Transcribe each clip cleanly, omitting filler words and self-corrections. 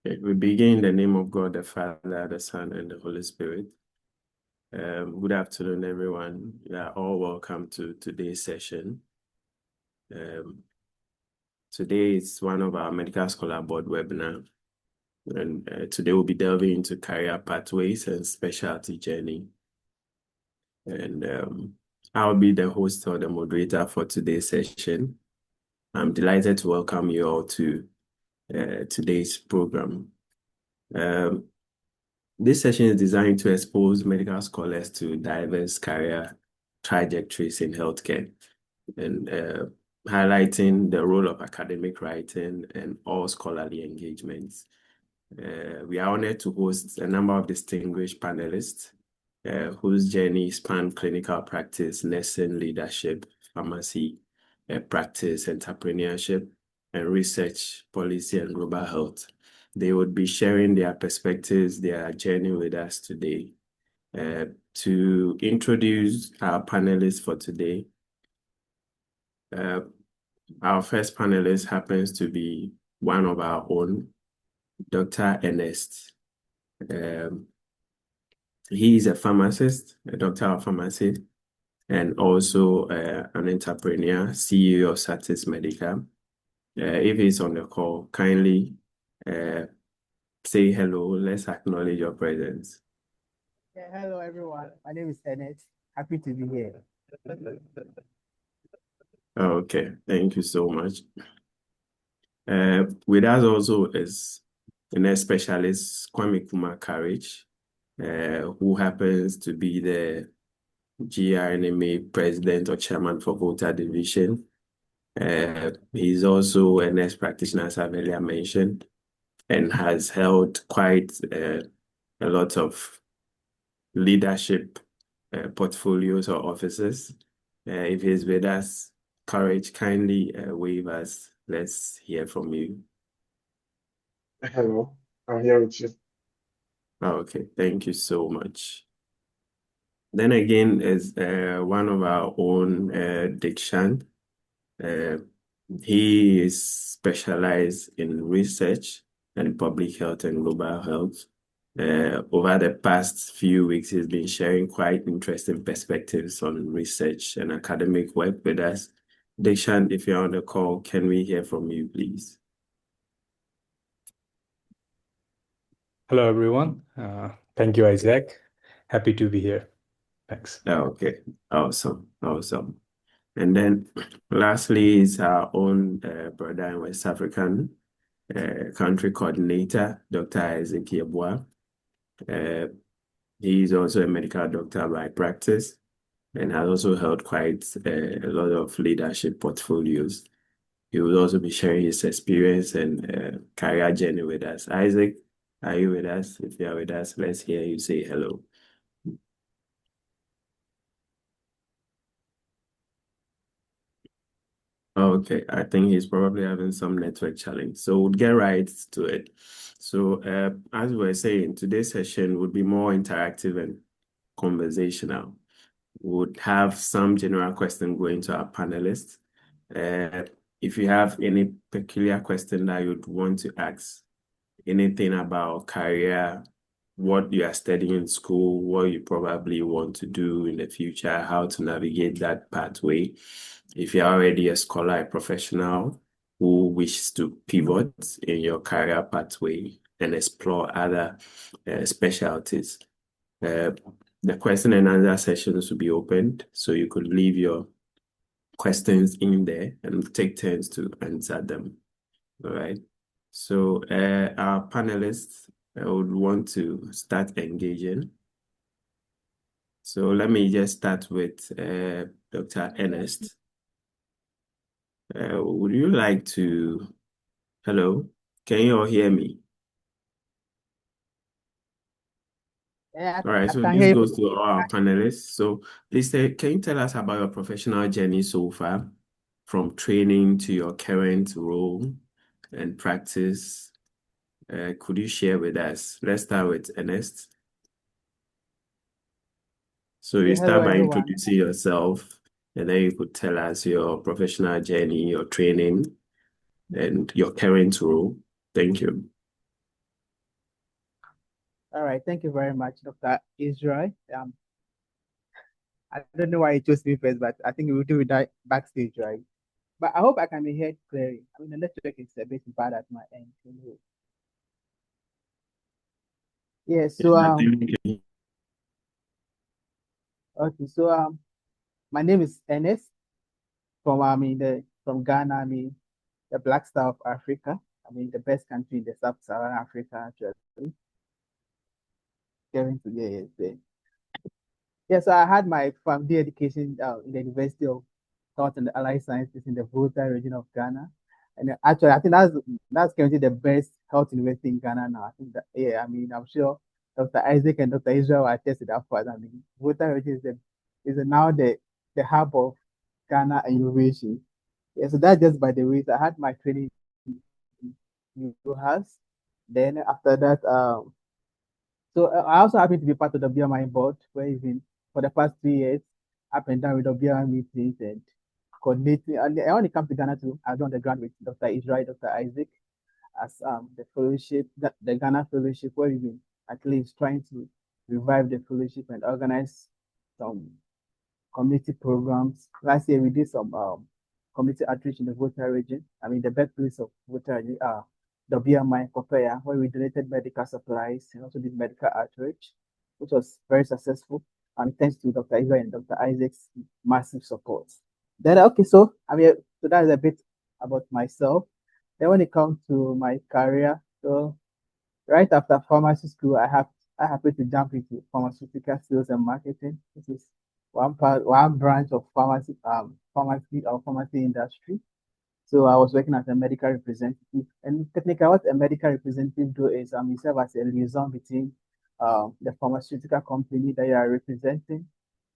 We begin in the name of God, the Father, the Son, and the Holy Spirit. Good afternoon, everyone. You are all welcome to today's session. Today is one of our Medical Scholar Board webinar, and today we'll be delving into career pathways and specialty journey. And I'll be the host or the moderator for today's session. I'm delighted to welcome you all to today's program. This session is designed to expose medical scholars to diverse career trajectories in healthcare and highlighting the role of academic writing and all scholarly engagements. We are honored to host a number of distinguished panelists whose journey span clinical practice, nursing, leadership, pharmacy, practice, entrepreneurship, and research, policy, and global health. They would be sharing their perspectives, their journey with us today. To introduce our panelists for today, our first panelist happens to be one of our own, Dr. Ernest. He is a pharmacist, a doctor of pharmacy, and also an entrepreneur, CEO of Satis Medical. If he's on the call, kindly say hello. Let's acknowledge your presence. Yeah, hello, everyone. My name is Ernest. Happy to be here. Okay, thank you so much. With us also is the next specialist, Kwame Kumar Courage, who happens to be the GRNMA president or chairman for Volta Division. He's also a nurse practitioner, as I've earlier mentioned, and has held quite a lot of leadership portfolios or offices. If he's with us, Courage, kindly wave us. Let's hear from you. Hello, I'm here with you. Okay, thank you so much. Then again is one of our own, Dikshan. He is specialized in research and public health and global health. Over the past few weeks, he's been sharing quite interesting perspectives on research and academic work with us. Dikshan, if you're on the call, can we hear from you, please? Hello, everyone. Thank you, Isaac. Happy to be here. Thanks. Okay, awesome. And then lastly is our own brother and West African country coordinator, Dr. Isaac Yeboah. He is also a medical doctor by practice and has also held quite a lot of leadership portfolios. He will also be sharing his experience and career journey with us. Isaac, are you with us? If you are with us, let's hear you say hello. Okay, I think he's probably having some network challenge. So we'll get right to it. So as we were saying, today's session would be more interactive and conversational. Would have some general question going to our panelists. If you have any peculiar question that you'd want to ask, anything about career, what you are studying in school, what you probably want to do in the future, how to navigate that pathway. If you're already a scholar, a professional who wishes to pivot in your career pathway and explore other specialties, the question and answer sessions will be opened, so you could leave your questions in there and take turns to answer them. All right. So our panelists would want to start engaging. So let me just start with Dr. Ernest. Would you like to, hello, can you all hear me? Yeah, All right, so I can this hear goes to all our panelists. So please, can you tell us about your professional journey so far, from training to your current role and practice? Could you share with us? Let's start with Ernest. So you Hello, start by everyone. introducing yourself, and then you could tell us your professional journey, your training, and your current role. Thank you. All right, thank you very much, Dr. Israel. I don't know why you chose me first, but I think we will do it backstage, right? But I hope I can be heard clearly. I mean, the network is a bit bad at my end. Anyway. Yeah, so Yeah, I think okay, so my name is Ernest from from Ghana. I mean, the Black Star of Africa. I mean, the best country in the Sub-Saharan Africa, actually. Getting to yeah. Yeah, so I had my family education in the University of Health and Allied Sciences in the Volta region of Ghana. And actually, I think that's currently the best health university in Ghana now. I think that, yeah, I mean, I'm sure Dr. Isaac and Dr. Israel are tested that for. I mean, Volta region is now the hub of Ghana innovation. Yeah, so that's just by the way. So I had my training in house. Then after that, so I also happen to be part of the BMI board, where even for the past 3 years, up and down with the BMI meetings and coordinating. And when it comes to Ghana too, I've done the grant with Dr. Israel, Dr. Isaac, as the fellowship, the Ghana fellowship, where we've been at least trying to revive the fellowship and organize some community programs. Last year we did some community outreach in the Volta region. I mean the birthplace of Volta region, the BMI Popeye, where we donated medical supplies and also did medical outreach, which was very successful. And thanks to Dr. Israel and Dr. Isaac's massive support. Then okay, so I mean so that is a bit about myself. Then when it comes to my career, so right after pharmacy school, I happened to jump into pharmaceutical sales and marketing. This is one branch of pharmacy industry. So I was working as a medical representative, and technically, what a medical representative do is you serve as a liaison between the pharmaceutical company that you are representing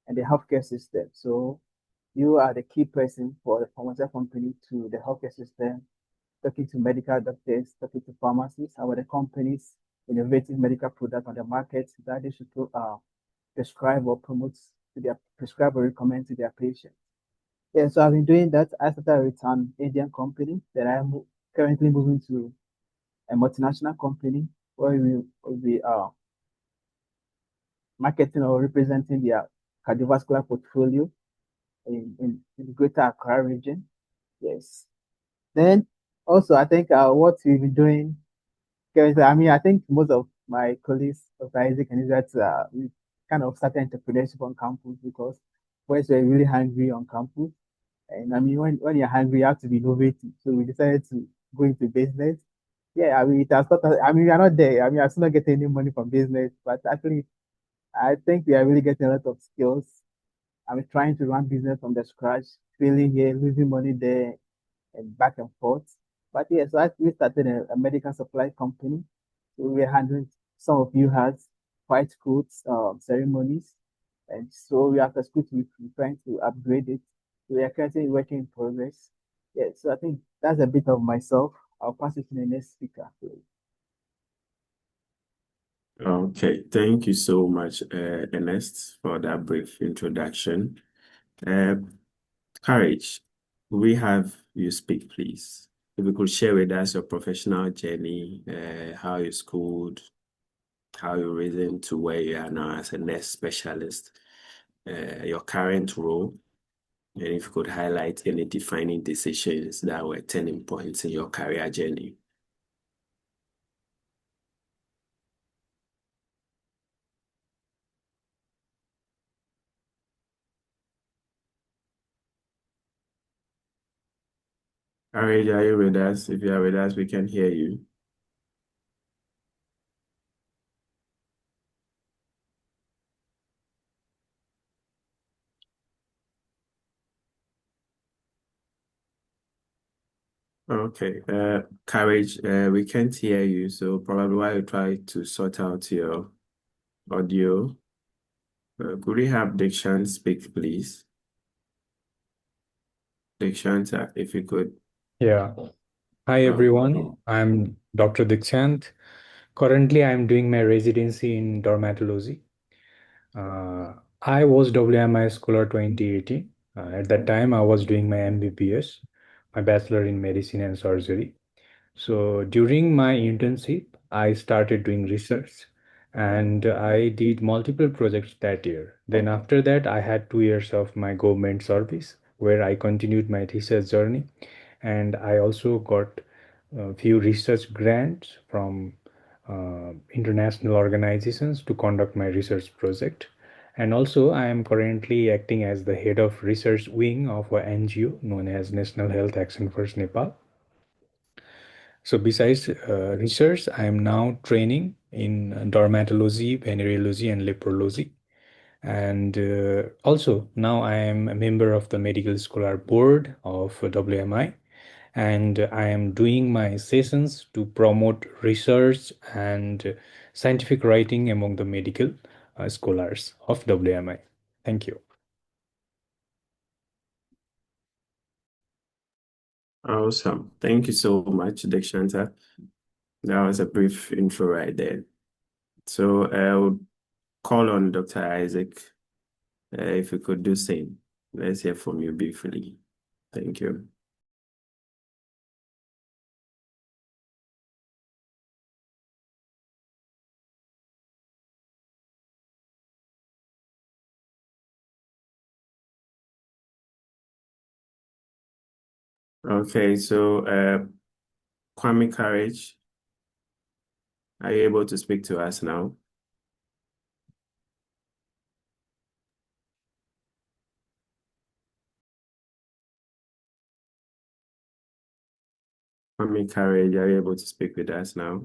and the healthcare system. So you are the key person for the pharmaceutical company to the healthcare system, talking to medical doctors, talking to pharmacists about the companies innovative medical products on the market that they should prescribe or promote to their prescribe or recommend to their patients. Yeah, so I've been doing that. I started with an Indian company that I'm currently moving to a multinational company where we will be marketing or representing their cardiovascular portfolio in the greater Accra region. Yes. Then also I think what we've been doing currently, I mean I think most of my colleagues of Isaac and Israel we kind of started entrepreneurship on campus because boys were really hungry on campus. And I mean when you're hungry you have to be innovative. So we decided to go into business. Yeah, I mean it has not, I mean we are not there. I mean I'm still not getting any money from business, but actually I think we are really getting a lot of skills. I'm trying to run business from the scratch, failing here, losing money there, and back and forth. But yes, so we started a medical supply company. So we were handling some of you had white coats ceremonies. And so we after school we're trying to upgrade it. So we are currently working in progress. Yeah, so I think that's a bit of myself. I'll pass it to the next speaker, please. Okay, thank you so much, Ernest, for that brief introduction. Uh, Courage, we have you speak, please. If you could share with us your professional journey, how you schooled, how you risen to where you are now as a nurse specialist, your current role, and if you could highlight any defining decisions that were turning points in your career journey. Courage, are you with us? If you are with us, we can hear you. Okay, Courage, we can't hear you, so probably while you try to sort out your audio, could we have Dikshan speak, please? Dikshan, if you could. Yeah. Hi, everyone. I'm Dr. Dikshant. Currently, I'm doing my residency in dermatology. I was WMI Scholar 2018. At that time, I was doing my MBBS, my Bachelor in Medicine and Surgery. So during my internship, I started doing research and I did multiple projects that year. Then after that, I had 2 years of my government service where I continued my research journey, and I also got a few research grants from international organizations to conduct my research project. And also, I am currently acting as the head of research wing of a NGO known as National Health Action Force Nepal. So besides research, I am now training in dermatology, venereology, and leprology. And also now I am a member of the Medical Scholar Board of WMI, and I am doing my sessions to promote research and scientific writing among the medical scholars of WMI. Thank you. Awesome. Thank you so much, Dikshanta. That was a brief intro right there. So I would call on Dr. Isaac if you could do same. Let's hear from you briefly. Thank you. Okay, so Kwame Courage, are you able to speak to us now? Kwame Courage, are you able to speak with us now?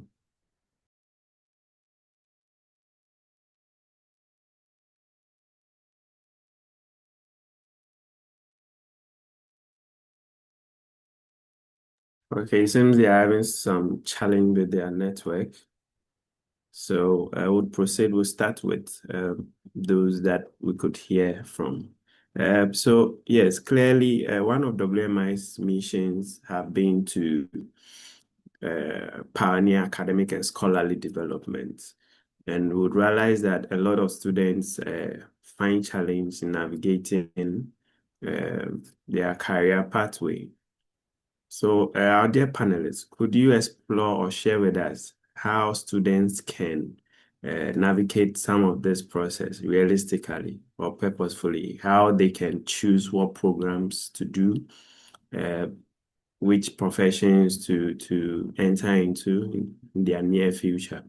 Okay, it seems they are having some challenge with their network. So I would proceed. We'll start with those that we could hear from. So yes, clearly one of WMI's missions have been to pioneer academic and scholarly development. And we would realize that a lot of students find challenge in navigating their career pathway. So, our dear panelists, could you explore or share with us how students can navigate some of this process realistically or purposefully, how they can choose what programs to do, uh, which professions to enter into in their near future?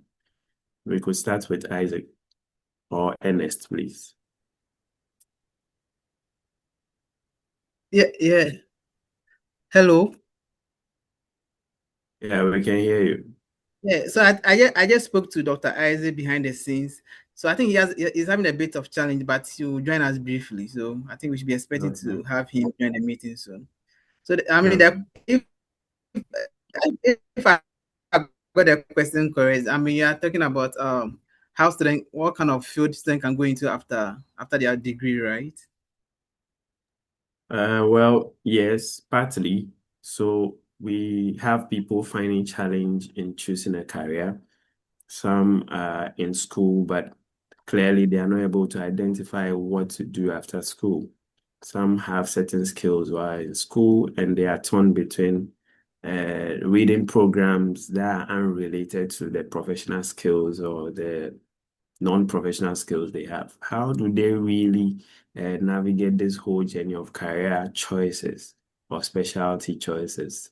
We could start with Isaac or Ernest, please. Yeah. Hello. Yeah, we can hear you. Yeah, so I just spoke to Dr. Isaac behind the scenes. So I think he's having a bit of challenge, but he'll join us briefly. So I think we should be expecting Okay. to have him join the meeting soon. So I mean, Okay. if I got the question correct, I mean you are talking about how student, what kind of field student can go into after their degree, right? Well, yes, partly. So we have people finding challenge in choosing a career. Some are in school, but clearly they are not able to identify what to do after school. Some have certain skills while in school, and they are torn between reading programs that are unrelated to the professional skills or the non-professional skills they have. How do they really navigate this whole journey of career choices or specialty choices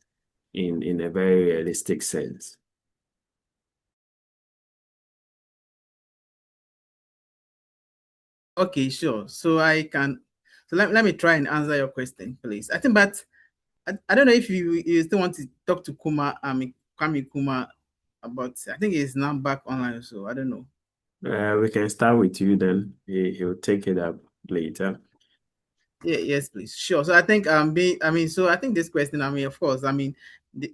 in a very realistic sense? Okay, sure. So let me try and answer your question, please. I think, but I don't know if you still want to talk to Kwame Kuma about, I think he's now back online, so I don't know. We can start with you then. He'll take it up later. Yeah, yes, please. Sure. So I think so I think this question, I mean, of course, I mean,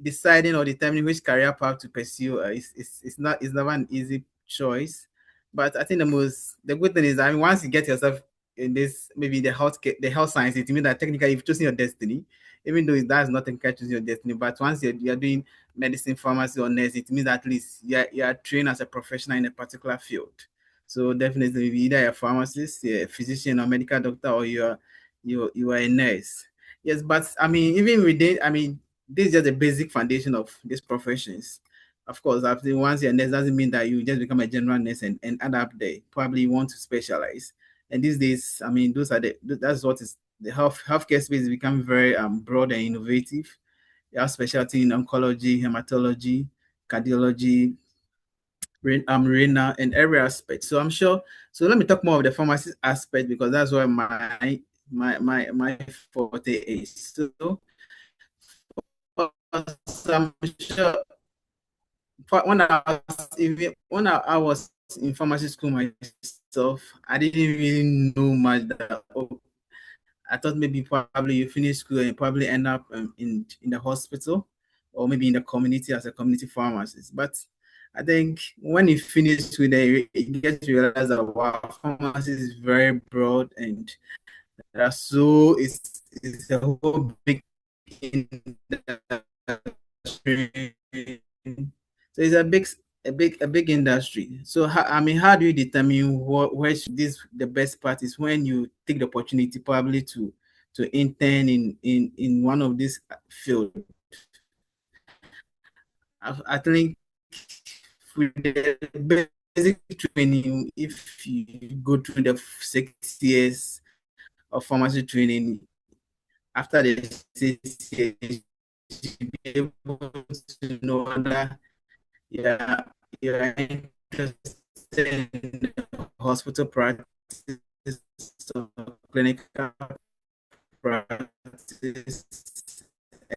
deciding or determining which career path to pursue is never an easy choice. But I think the good thing is, I mean, once you get yourself in this, maybe the health science, it means that technically you've chosen your destiny, even though that's not technically choosing your destiny. But once you're doing medicine, pharmacy, or nurse, it means at least you're trained as a professional in a particular field. So definitely, either a pharmacist, a physician, or medical doctor, or you are a nurse. Yes, but I mean, even within, I mean, this is just the basic foundation of these professions. of course, after once you're a nurse doesn't mean that you just become a general nurse and end up there. Probably you want to specialize. And these days, I mean, that's what is the healthcare space is becoming very broad and innovative. You have specialty in oncology, hematology, cardiology, renal, and every aspect. So I'm sure. So let me talk more of the pharmacist aspect because that's where my forte is. So I'm sure when I was in pharmacy school myself, I didn't really know much that. Oh, I thought maybe probably you finish school and probably end up in the hospital or maybe in the community as a community pharmacist. But I think when you finish with it, you get to realize that wow, pharmacy is very broad and it's a whole big industry. So it's a big industry. So how do you determine where this the best part is when you take the opportunity probably to intern in one of these fields? I think with the basic training, if you go through the 6 years of pharmacy training, after the 6 years, you'll be able to know whether yeah, you're interested in hospital practice or clinical practice,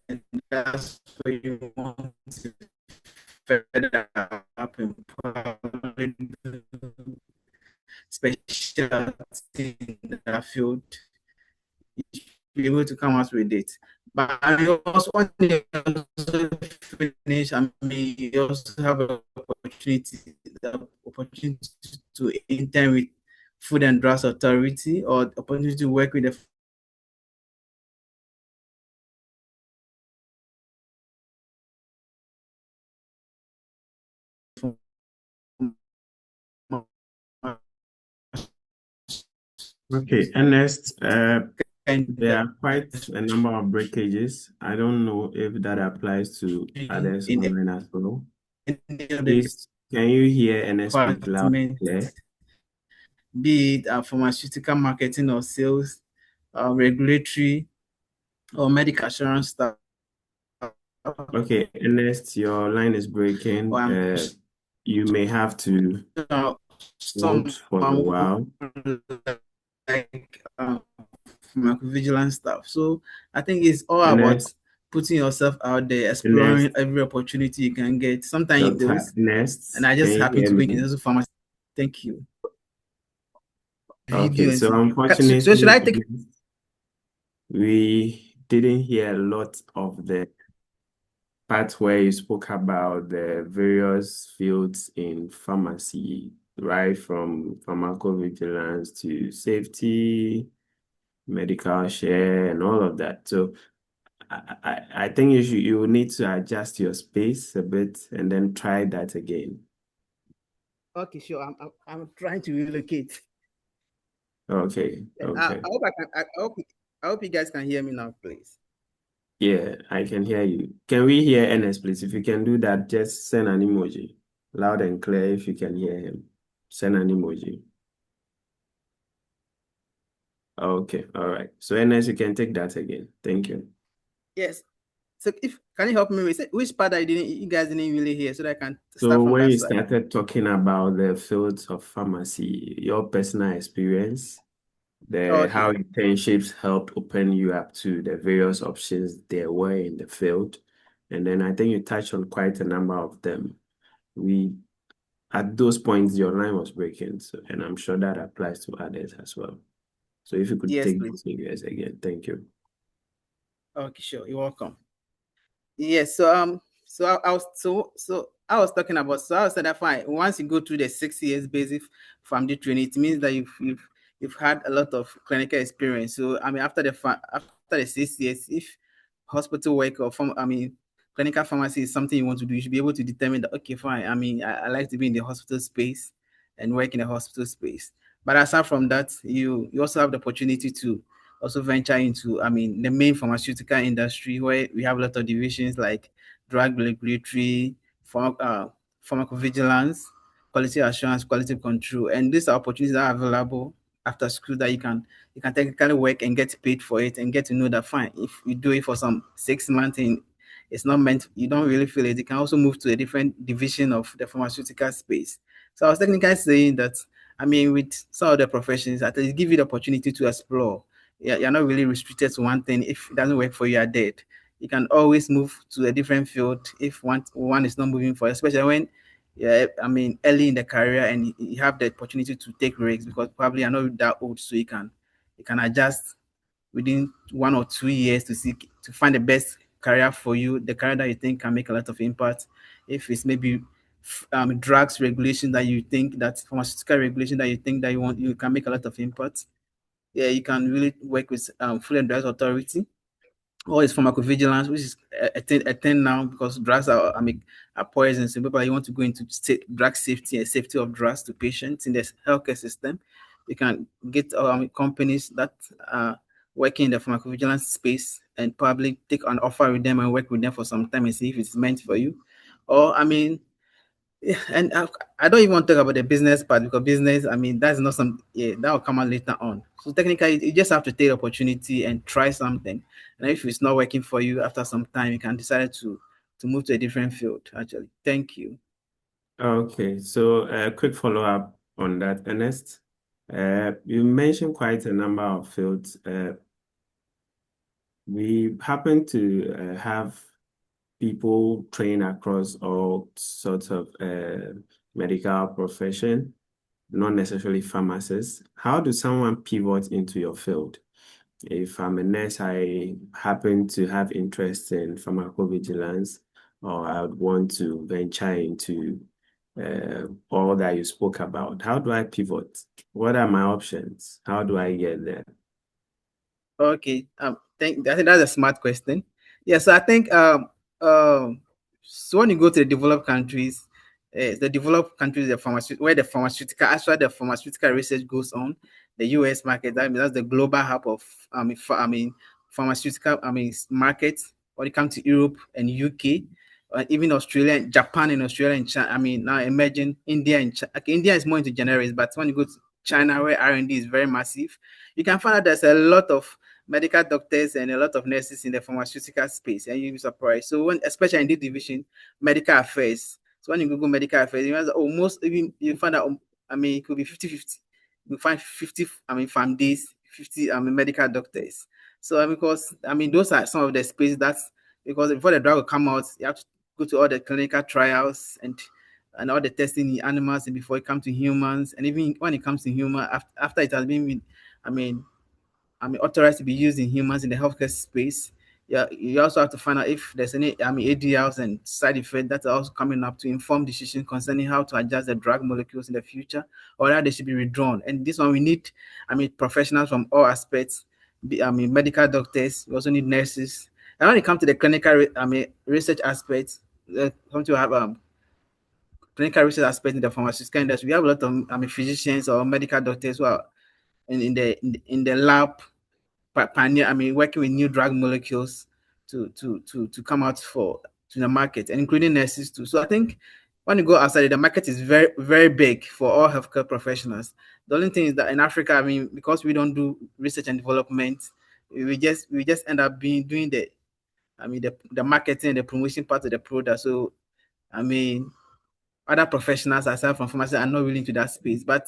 and that's where you want to further up and probably do specialty in that field, you should be able to come out with it. But I also want to also finish. I mean, you also have the opportunity to intern with Food and Drugs Authority or opportunity to work with the Okay, Ernest, there industry are quite a number of breakages. I don't know if that applies to others in online as well. any of the Please, can you hear Ernest speak loud and departments, clear? be it pharmaceutical marketing or sales, regulatory or medical assurance staff. Okay, Ernest, your line is breaking. I'm You may have to sure hold someone for a while. like pharmacovigilance stuff. So I think it's all about Ernest, putting yourself out there, exploring Ernest, every opportunity you can get. Sometimes it Dr. goes, and Ernest, I can just you happen hear to me? be in the pharmacy. Thank you. Okay, Video and so see. So should unfortunately, I take? we didn't hear a lot of the part where you spoke about the various fields in pharmacy, right from pharmacovigilance to safety, medical share, and all of that. So I think you will need to adjust your space a bit and then try that again. Okay, sure. I'm trying to relocate. Okay, And I okay. hope I can. I hope you guys can hear me now, please. Yeah, I can hear you. Can we hear Ernest, please? If you can do that, just send an emoji. Loud and clear if you can hear him. Send an emoji. Okay, all right. So Ernest, you can take that again. Thank you. Yes. So if can you help me with which part you guys didn't really hear so that I can So start from when that you side? started talking about the fields of pharmacy, your personal experience, Oh, the okay. how internships helped open you up to the various options there were in the field, and then I think you touched on quite a number of them. We At those points, your line was breaking, so and I'm sure that applies to others as well. So if you could Yes, take please. those areas again, thank you. Okay, sure. You're welcome. Yes. So I was talking about. So I was saying that fine. Once you go through the 6 years basic family training, it means that you've had a lot of clinical experience. So I mean, after the 6 years, if hospital work or clinical pharmacy is something you want to do, you should be able to determine that okay, fine. I mean, I like to be in the hospital space and work in the hospital space. But aside from that, you also have the opportunity to also venture into, I mean, the main pharmaceutical industry where we have a lot of divisions like drug regulatory, pharmacovigilance, quality assurance, quality control, and these are opportunities that are available after school that you can technically work and get paid for it and get to know that fine. If you do it for some 6 months and it's not meant, you don't really feel it, you can also move to a different division of the pharmaceutical space. So I was technically saying that, I mean, with some of the professions, at least give you the opportunity to explore. Yeah, you're not really restricted to one thing. If it doesn't work for you, you're dead. You can always move to a different field if one is not moving for, especially when, yeah, I mean, early in the career and you have the opportunity to take risks because probably you're not that old, so you can adjust within 1 or 2 years to find the best career for you, the career that you think can make a lot of impact. If it's maybe drugs regulation that you think that pharmaceutical regulation that you think that you can make a lot of impact. Yeah, you can really work with Food and Drugs Authority or it's pharmacovigilance, which is a thing now because drugs are, I mean, are poison. So people, you want to go into drug safety and safety of drugs to patients in the healthcare system. You can get companies that are working in the pharmacovigilance space and probably take an offer with them and work with them for some time and see if it's meant for you. Or I mean, yeah, and I don't even want to talk about the business part because business, I mean, that's not some, yeah, that will come out later on. So technically, you just have to take the opportunity and try something. And if it's not working for you after some time, you can decide to move to a different field. Actually, thank you. Okay, so a quick follow-up on that, Ernest. You mentioned quite a number of fields. We happen to have people train across all sorts of medical profession, not necessarily pharmacists. How do someone pivot into your field? If I'm a nurse, I happen to have interest in pharmacovigilance, or I would want to venture into all that you spoke about. How do I pivot? What are my options? How do I get there? Okay. I think that's a smart question. Yeah, so I think so when you go to the developed countries, where the pharmaceutical research goes on, the US market, that's the global hub of pharmaceutical market. When it comes to Europe and UK, even Australia, and Japan, and Australia and China. I mean, now imagine India and China. Okay, India is more into generics, but when you go to China, where R&D is very massive, you can find out there's a lot of medical doctors and a lot of nurses in the pharmaceutical space, and you'll be surprised. So when, especially in this division, medical affairs. So when you Google medical affairs, you realize almost even you find out. I mean, it could be 50-50. You find 50. I mean, from these 50. I mean, medical doctors. So because I mean, those are some of the space that's because before the drug will come out, you have to go to all the clinical trials and all the testing in animals and before it comes to humans, and even when it comes to human after it has been, I mean, authorized to be used in humans in the healthcare space. Yeah, you also have to find out if there's any, ADLs and side effects that are also coming up to inform decisions concerning how to adjust the drug molecules in the future or how they should be withdrawn. And this one we need, professionals from all aspects. Medical doctors. We also need nurses. And when it comes to the clinical, research aspects, come to have clinical research aspect in the pharmaceutical industry. We have a lot of physicians or medical doctors who are in the lab pioneer, working with new drug molecules to come out for to the market, and including nurses too. So I think when you go outside, the market is very, very big for all healthcare professionals. The only thing is that in Africa, because we don't do research and development, we just end up doing the marketing, the promotion part of the product. So I mean, other professionals aside from pharmacy are not really into that space. But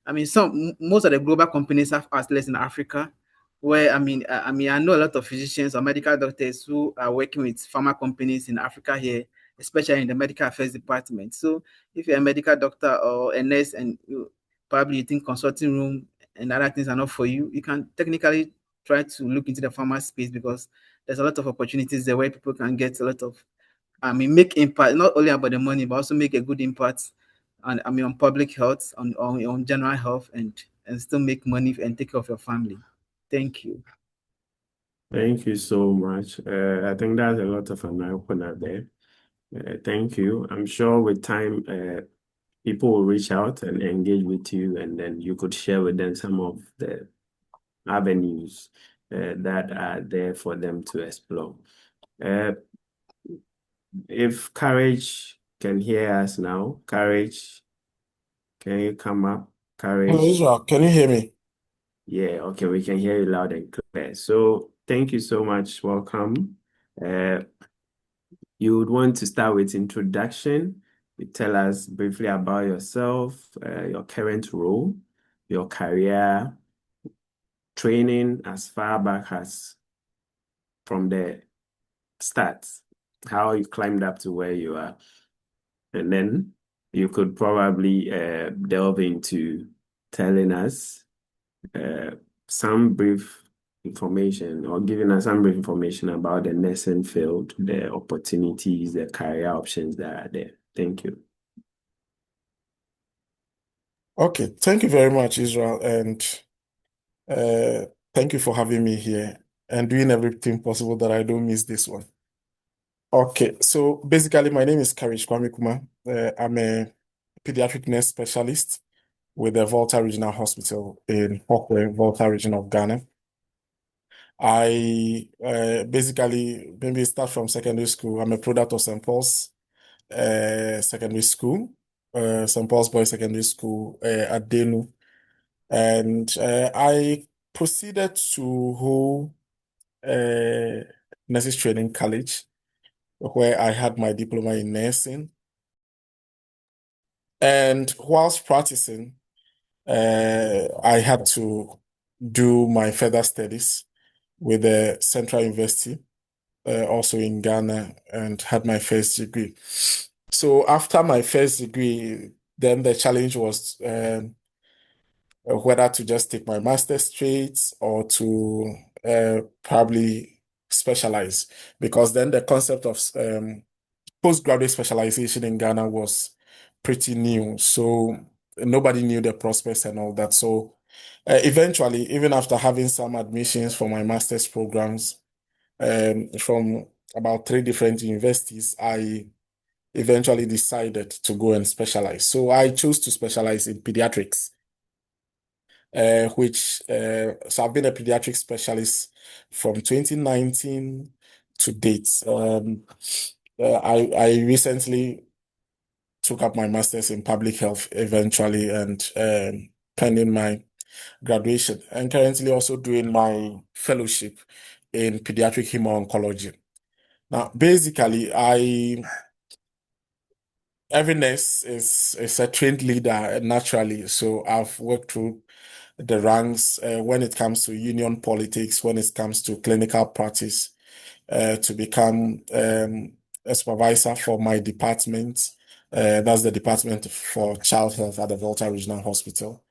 most of the global companies have outlets in Africa, where I know a lot of physicians or medical doctors who are working with pharma companies in Africa here, especially in the medical affairs department. So if you're a medical doctor or a nurse and you think consulting room and other things are not for you, you can technically try to look into the pharma space because there's a lot of opportunities there where people can get a lot of make impact, not only about the money, but also make a good impact on public health, on general health, and still make money and take care of your family. Thank you. Thank you so much. I think that's a lot of an opener there. Thank you. I'm sure with time, people will reach out and engage with you, and then you could share with them some of the avenues that are there for them to explore. Uh, if courage can hear us now. Courage, can you come up? Hello, Courage. Israel. Can you hear me? Yeah, okay, we can hear you loud and clear. So thank you so much. Welcome. Uh, you would want to start with introduction. You tell us briefly about yourself, your current role, your career, training as far back as from the start, how you climbed up to where you are. And then you could probably delve into telling us uh, some brief information or giving us some brief information about the nursing field, the opportunities, the career options that are there. Thank you. Okay, thank you very much, Israel, and uh, thank you for having me here and doing everything possible that I don't miss this one. Okay, so basically, my name is Karish Kwame. I'm a pediatric nurse specialist with the Volta Regional Hospital in Hokwe, Volta region of Ghana. I basically maybe start from secondary school. I'm a product of St. Paul's Secondary School, St. Paul's Boys Secondary School at Denu. And I proceeded to Ho Nurses Training College, where I had my diploma in nursing. And whilst practicing, I had to do my further studies with the Central University, also in Ghana, and had my first degree. So after my first degree, then the challenge was whether to just take my master's straight or to probably specialize, because then the concept of postgraduate specialization in Ghana was pretty new. So nobody knew the prospects and all that. So eventually, even after having some admissions for my master's programs from about 3 different universities, I eventually decided to go and specialize. So I chose to specialize in pediatrics. So I've been a pediatric specialist from 2019 to date. I recently took up my master's in public health eventually, and pending my graduation, and currently also doing my fellowship in pediatric hemo-oncology. Now, basically, every nurse is a trained leader naturally, so I've worked through the ranks when it comes to union politics, when it comes to clinical practice, to become a supervisor for my department. That's the Department for Child Health at the Volta Regional Hospital.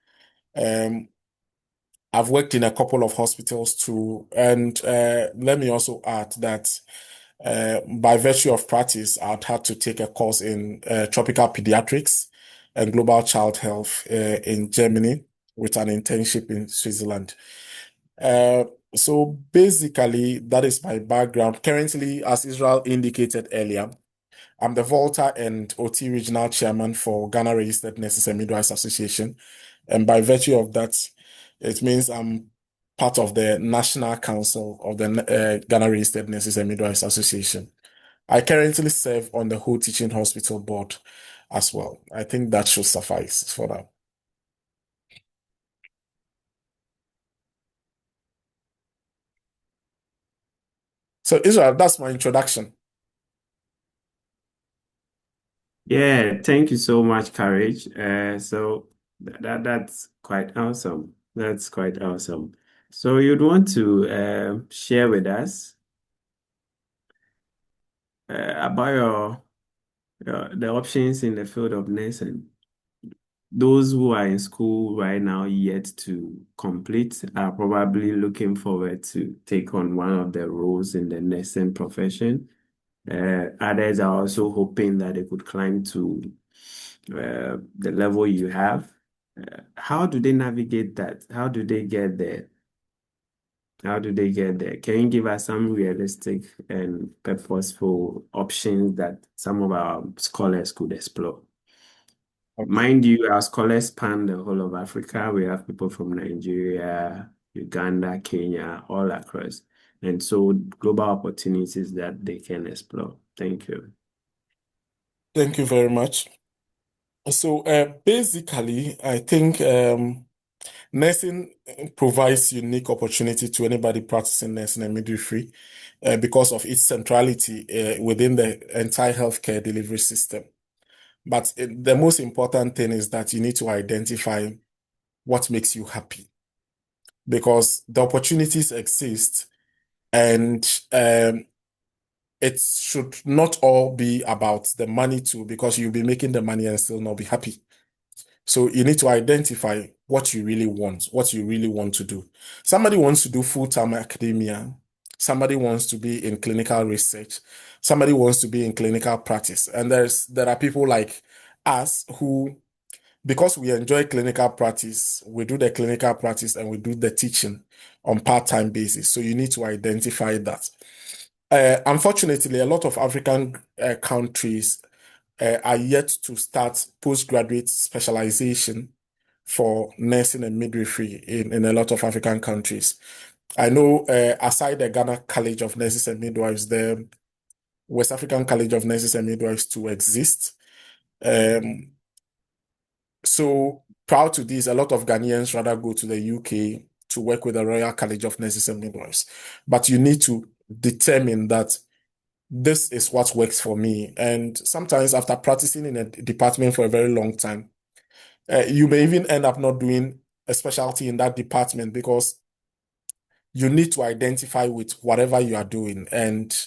I've worked in a couple of hospitals too. And let me also add that by virtue of practice, I'd had to take a course in tropical pediatrics and global child health in Germany with an internship in Switzerland. Uh, so basically, that is my background. Currently, as Israel indicated earlier, I'm the Volta and OT Regional Chairman for Ghana Registered Nurses and Midwives Association. And by virtue of that, it means I'm part of the National Council of the Ghana Registered Nurses and Midwives Association. I currently serve on the Whole Teaching Hospital Board as well. I think that should suffice for now. So, Israel, that's my introduction. Yeah, thank you so much, Courage. So that's quite awesome. That's quite awesome. So you'd want to share with us about the options in the field of nursing. Those who are in school right now yet to complete are probably looking forward to take on one of the roles in the nursing profession. Others are also hoping that they could climb to the level you have. How do they navigate that? How do they get there? How do they get there? Can you give us some realistic and purposeful options that some of our scholars could explore? Okay. Mind you, our scholars span the whole of Africa. We have people from Nigeria, Uganda, Kenya, all across. And so global opportunities that they can explore. Thank you. Thank you very much. So basically, I think nursing provides unique opportunity to anybody practicing nursing and midwifery because of its centrality within the entire healthcare delivery system. But the most important thing is that you need to identify what makes you happy because the opportunities exist and it should not all be about the money too, because you'll be making the money and still not be happy. So you need to identify what you really want, what you really want to do. Somebody wants to do full-time academia. Somebody wants to be in clinical research. Somebody wants to be in clinical practice. And there are people like us who, because we enjoy clinical practice, we do the clinical practice and we do the teaching on part-time basis. So you need to identify that. Unfortunately, a lot of African countries are yet to start postgraduate specialization for nursing and midwifery in a lot of African countries. I know aside the Ghana College of Nurses and Midwives, the West African College of Nurses and Midwives to exist. So proud to this, a lot of Ghanaians rather go to the UK to work with the Royal College of Nurses and Midwives. But you need to determine that this is what works for me. And sometimes after practicing in a department for a very long time, you may even end up not doing a specialty in that department because you need to identify with whatever you are doing and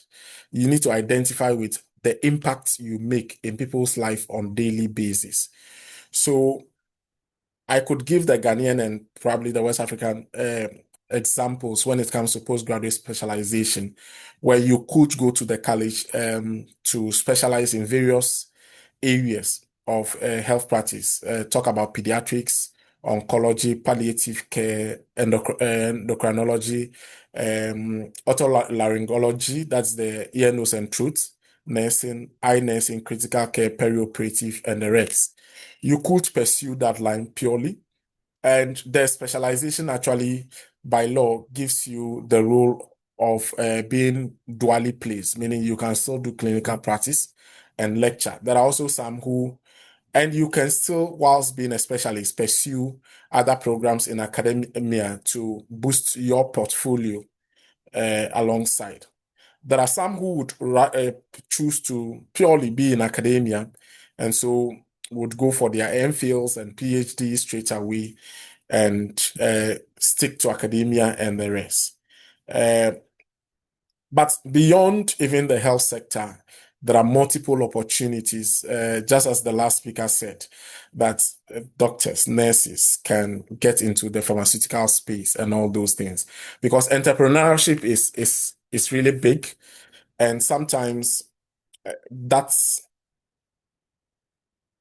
you need to identify with the impact you make in people's life on daily basis. So I could give the Ghanaian and probably the West African examples when it comes to postgraduate specialization, where you could go to the college to specialize in various areas of health practice. Talk about pediatrics, oncology, palliative care, endocrinology, otolaryngology, that's the ear, nose, and throat, nursing, eye nursing, critical care, perioperative, and the rest. You could pursue that line purely, and the specialization actually by law gives you the role of being dually placed, meaning you can still do clinical practice and lecture. There are also some who, and you can still, whilst being a specialist, pursue other programs in academia to boost your portfolio alongside. There are some who would choose to purely be in academia and so would go for their MPhils and PhDs straight away and stick to academia and the rest. But beyond even the health sector, there are multiple opportunities, just as the last speaker said, that doctors, nurses can get into the pharmaceutical space and all those things. Because entrepreneurship is really big, and sometimes that's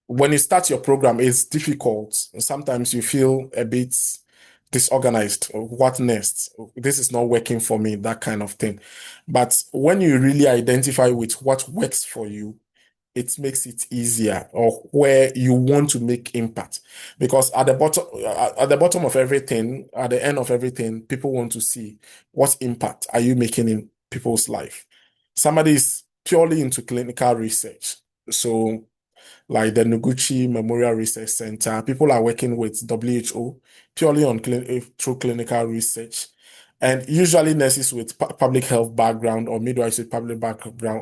when you start your program, it's difficult. Sometimes you feel a bit disorganized. What next? This is not working for me, that kind of thing. But when you really identify with what works for you, it makes it easier, or where you want to make impact. Because at the bottom of everything, at the end of everything, people want to see what impact are you making in people's life. Somebody is purely into clinical research. So like the Noguchi Memorial Research Center. People are working with WHO purely on through clinical research. And usually nurses with public health background or midwives with public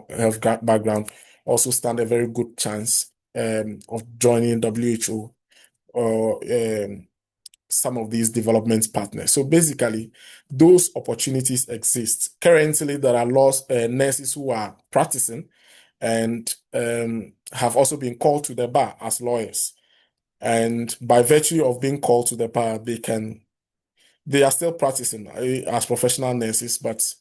health background also stand a very good chance of joining WHO or some of these development partners. So basically, those opportunities exist. Currently, there are nurses who are practicing and have also been called to the bar as lawyers. And by virtue of being called to the bar, they are still practicing as professional nurses, but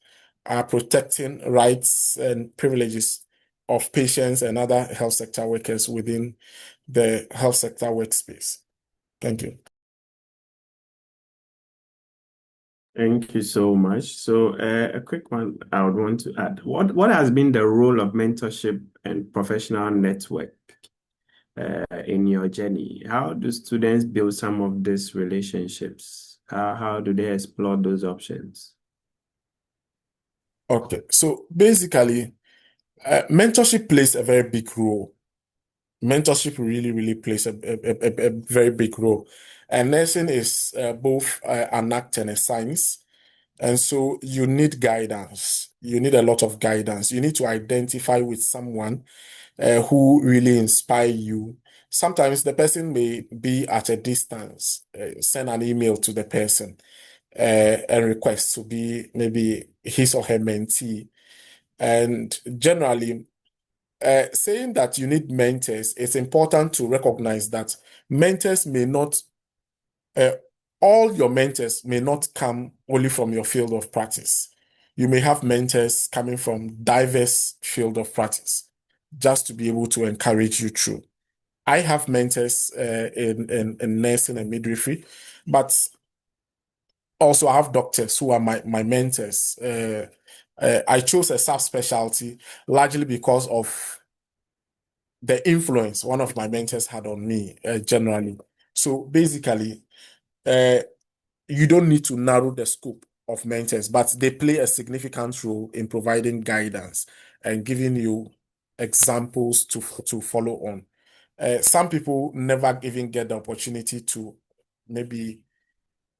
are protecting rights and privileges of patients and other health sector workers within the health sector workspace. Thank you. Thank you so much. So, a quick one I would want to add. What has been the role of mentorship and professional network in your journey? How do students build some of these relationships? How do they explore those options? Okay, so basically, mentorship plays a very big role mentorship really, really plays a very big role. And nursing is both an art and a science. And so you need guidance. You need a lot of guidance. You need to identify with someone who really inspire you. Sometimes the person may be at a distance. Send an email to the person and request to be maybe his or her mentee. And generally, saying that you need mentors, it's important to recognize that mentors may not, uh, all your mentors may not come only from your field of practice. You may have mentors coming from diverse field of practice just to be able to encourage you through. I have mentors in nursing and midwifery, but also I have doctors who are my mentors. I chose a subspecialty largely because of the influence one of my mentors had on me generally. So basically, uh, you don't need to narrow the scope of mentors, but they play a significant role in providing guidance and giving you examples to follow on. Some people never even get the opportunity to maybe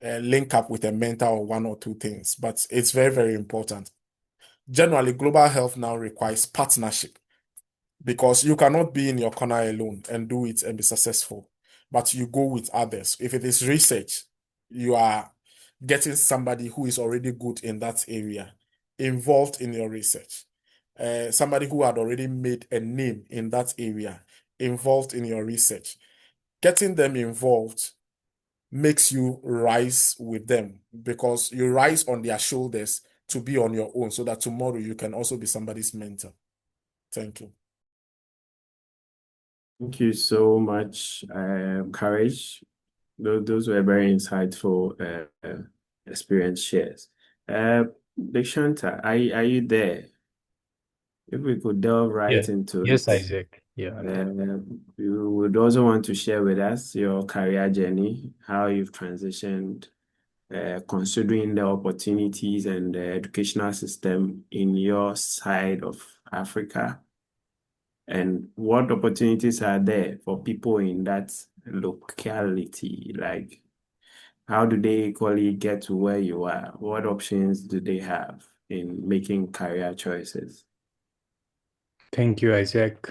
link up with a mentor or one or two things, but it's very, very important. Generally, global health now requires partnership because you cannot be in your corner alone and do it and be successful, but you go with others. If it is research, you are getting somebody who is already good in that area involved in your research. Somebody who had already made a name in that area involved in your research. Getting them involved makes you rise with them because you rise on their shoulders to be on your own so that tomorrow you can also be somebody's mentor. Thank you. Thank you so much, Courage. Those were very insightful experience shares. Dikshanta, are you there? If we could delve right Yeah. into Yes, it, Isaac. Yeah, I'm there. you would also want to share with us your career journey, how you've transitioned, considering the opportunities and the educational system in your side of Africa, and what opportunities are there for people in that locality? Like, how do they equally get to where you are? What options do they have in making career choices? Thank you, Isaac.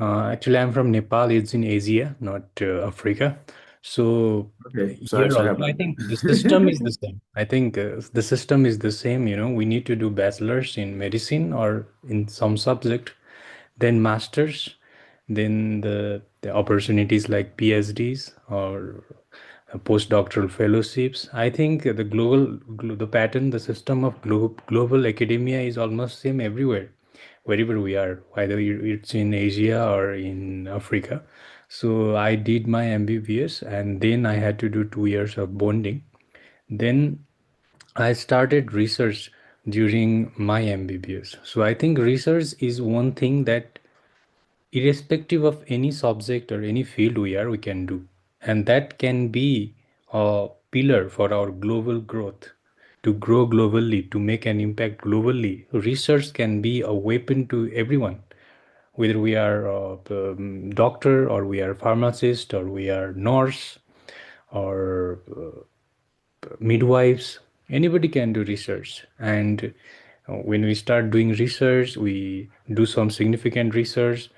Actually, I'm from Nepal. It's in Asia, not Africa. So Okay, here sorry also, I about think the system is that. the same. I think the system is the same. We need to do bachelor's in medicine or in some subject, then master's, then the opportunities like PhDs or postdoctoral fellowships. I think the pattern, the system of global academia is almost same everywhere, wherever we are, whether it's in Asia or in Africa. So I did my MBBS and then I had to do 2 years of bonding. Then I started research during my MBBS. So I think research is one thing that irrespective of any subject or any field we can do, and that can be a pillar for our global growth. To grow globally, to make an impact globally, research can be a weapon to everyone, whether we are a doctor or we are pharmacist or we are nurse or midwives. Anybody can do research, and when we start doing research, we do some significant research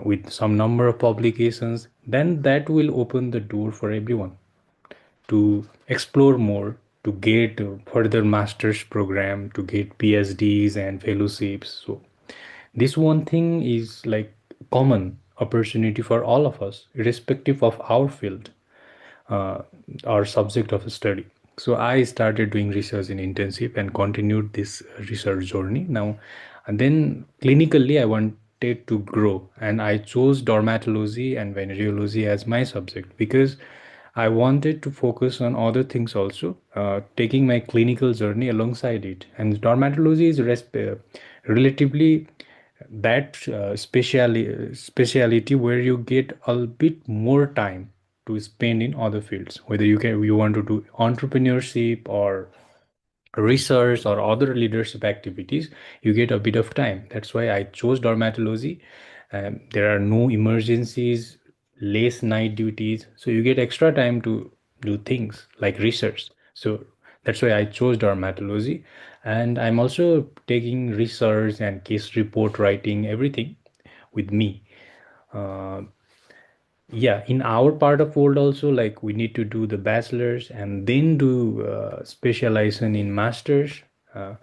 with some number of publications, then that will open the door for everyone to explore more, to get further master's program, to get PhDs and fellowships. So this one thing is like common opportunity for all of us, irrespective of our field, uh, our subject of study. So I started doing research in internship and continued this research journey. Now, and then clinically, I wanted to grow, and I chose dermatology and venereology as my subject because I wanted to focus on other things also, taking my clinical journey alongside it. And dermatology is relatively that speciality where you get a bit more time to spend in other fields, whether you want to do entrepreneurship or research or other leadership activities. You get a bit of time. That's why I chose dermatology. There are no emergencies, less night duties, so you get extra time to do things like research. So that's why I chose dermatology, and I'm also taking research and case report writing, everything with me. uh, yeah, in our part of world also, like we need to do the bachelor's and then do specialization in master's, uh,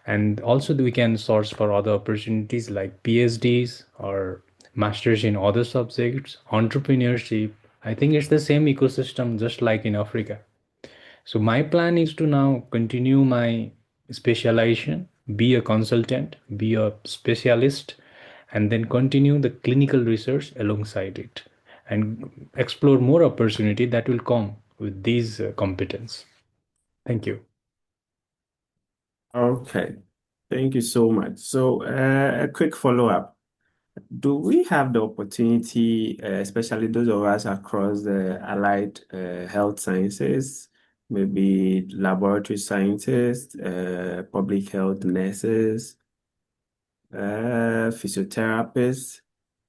and also we can source for other opportunities like PhDs or masters in other subjects, entrepreneurship. I think it's the same ecosystem just like in Africa. So my plan is to now continue my specialization, be a consultant, be a specialist, and then continue the clinical research alongside it and explore more opportunity that will come with these competence. Thank you. Okay. Thank you so much. So, a quick follow-up. Do we have the opportunity, especially those of us across the allied health sciences, maybe laboratory scientists, public health nurses, physiotherapists,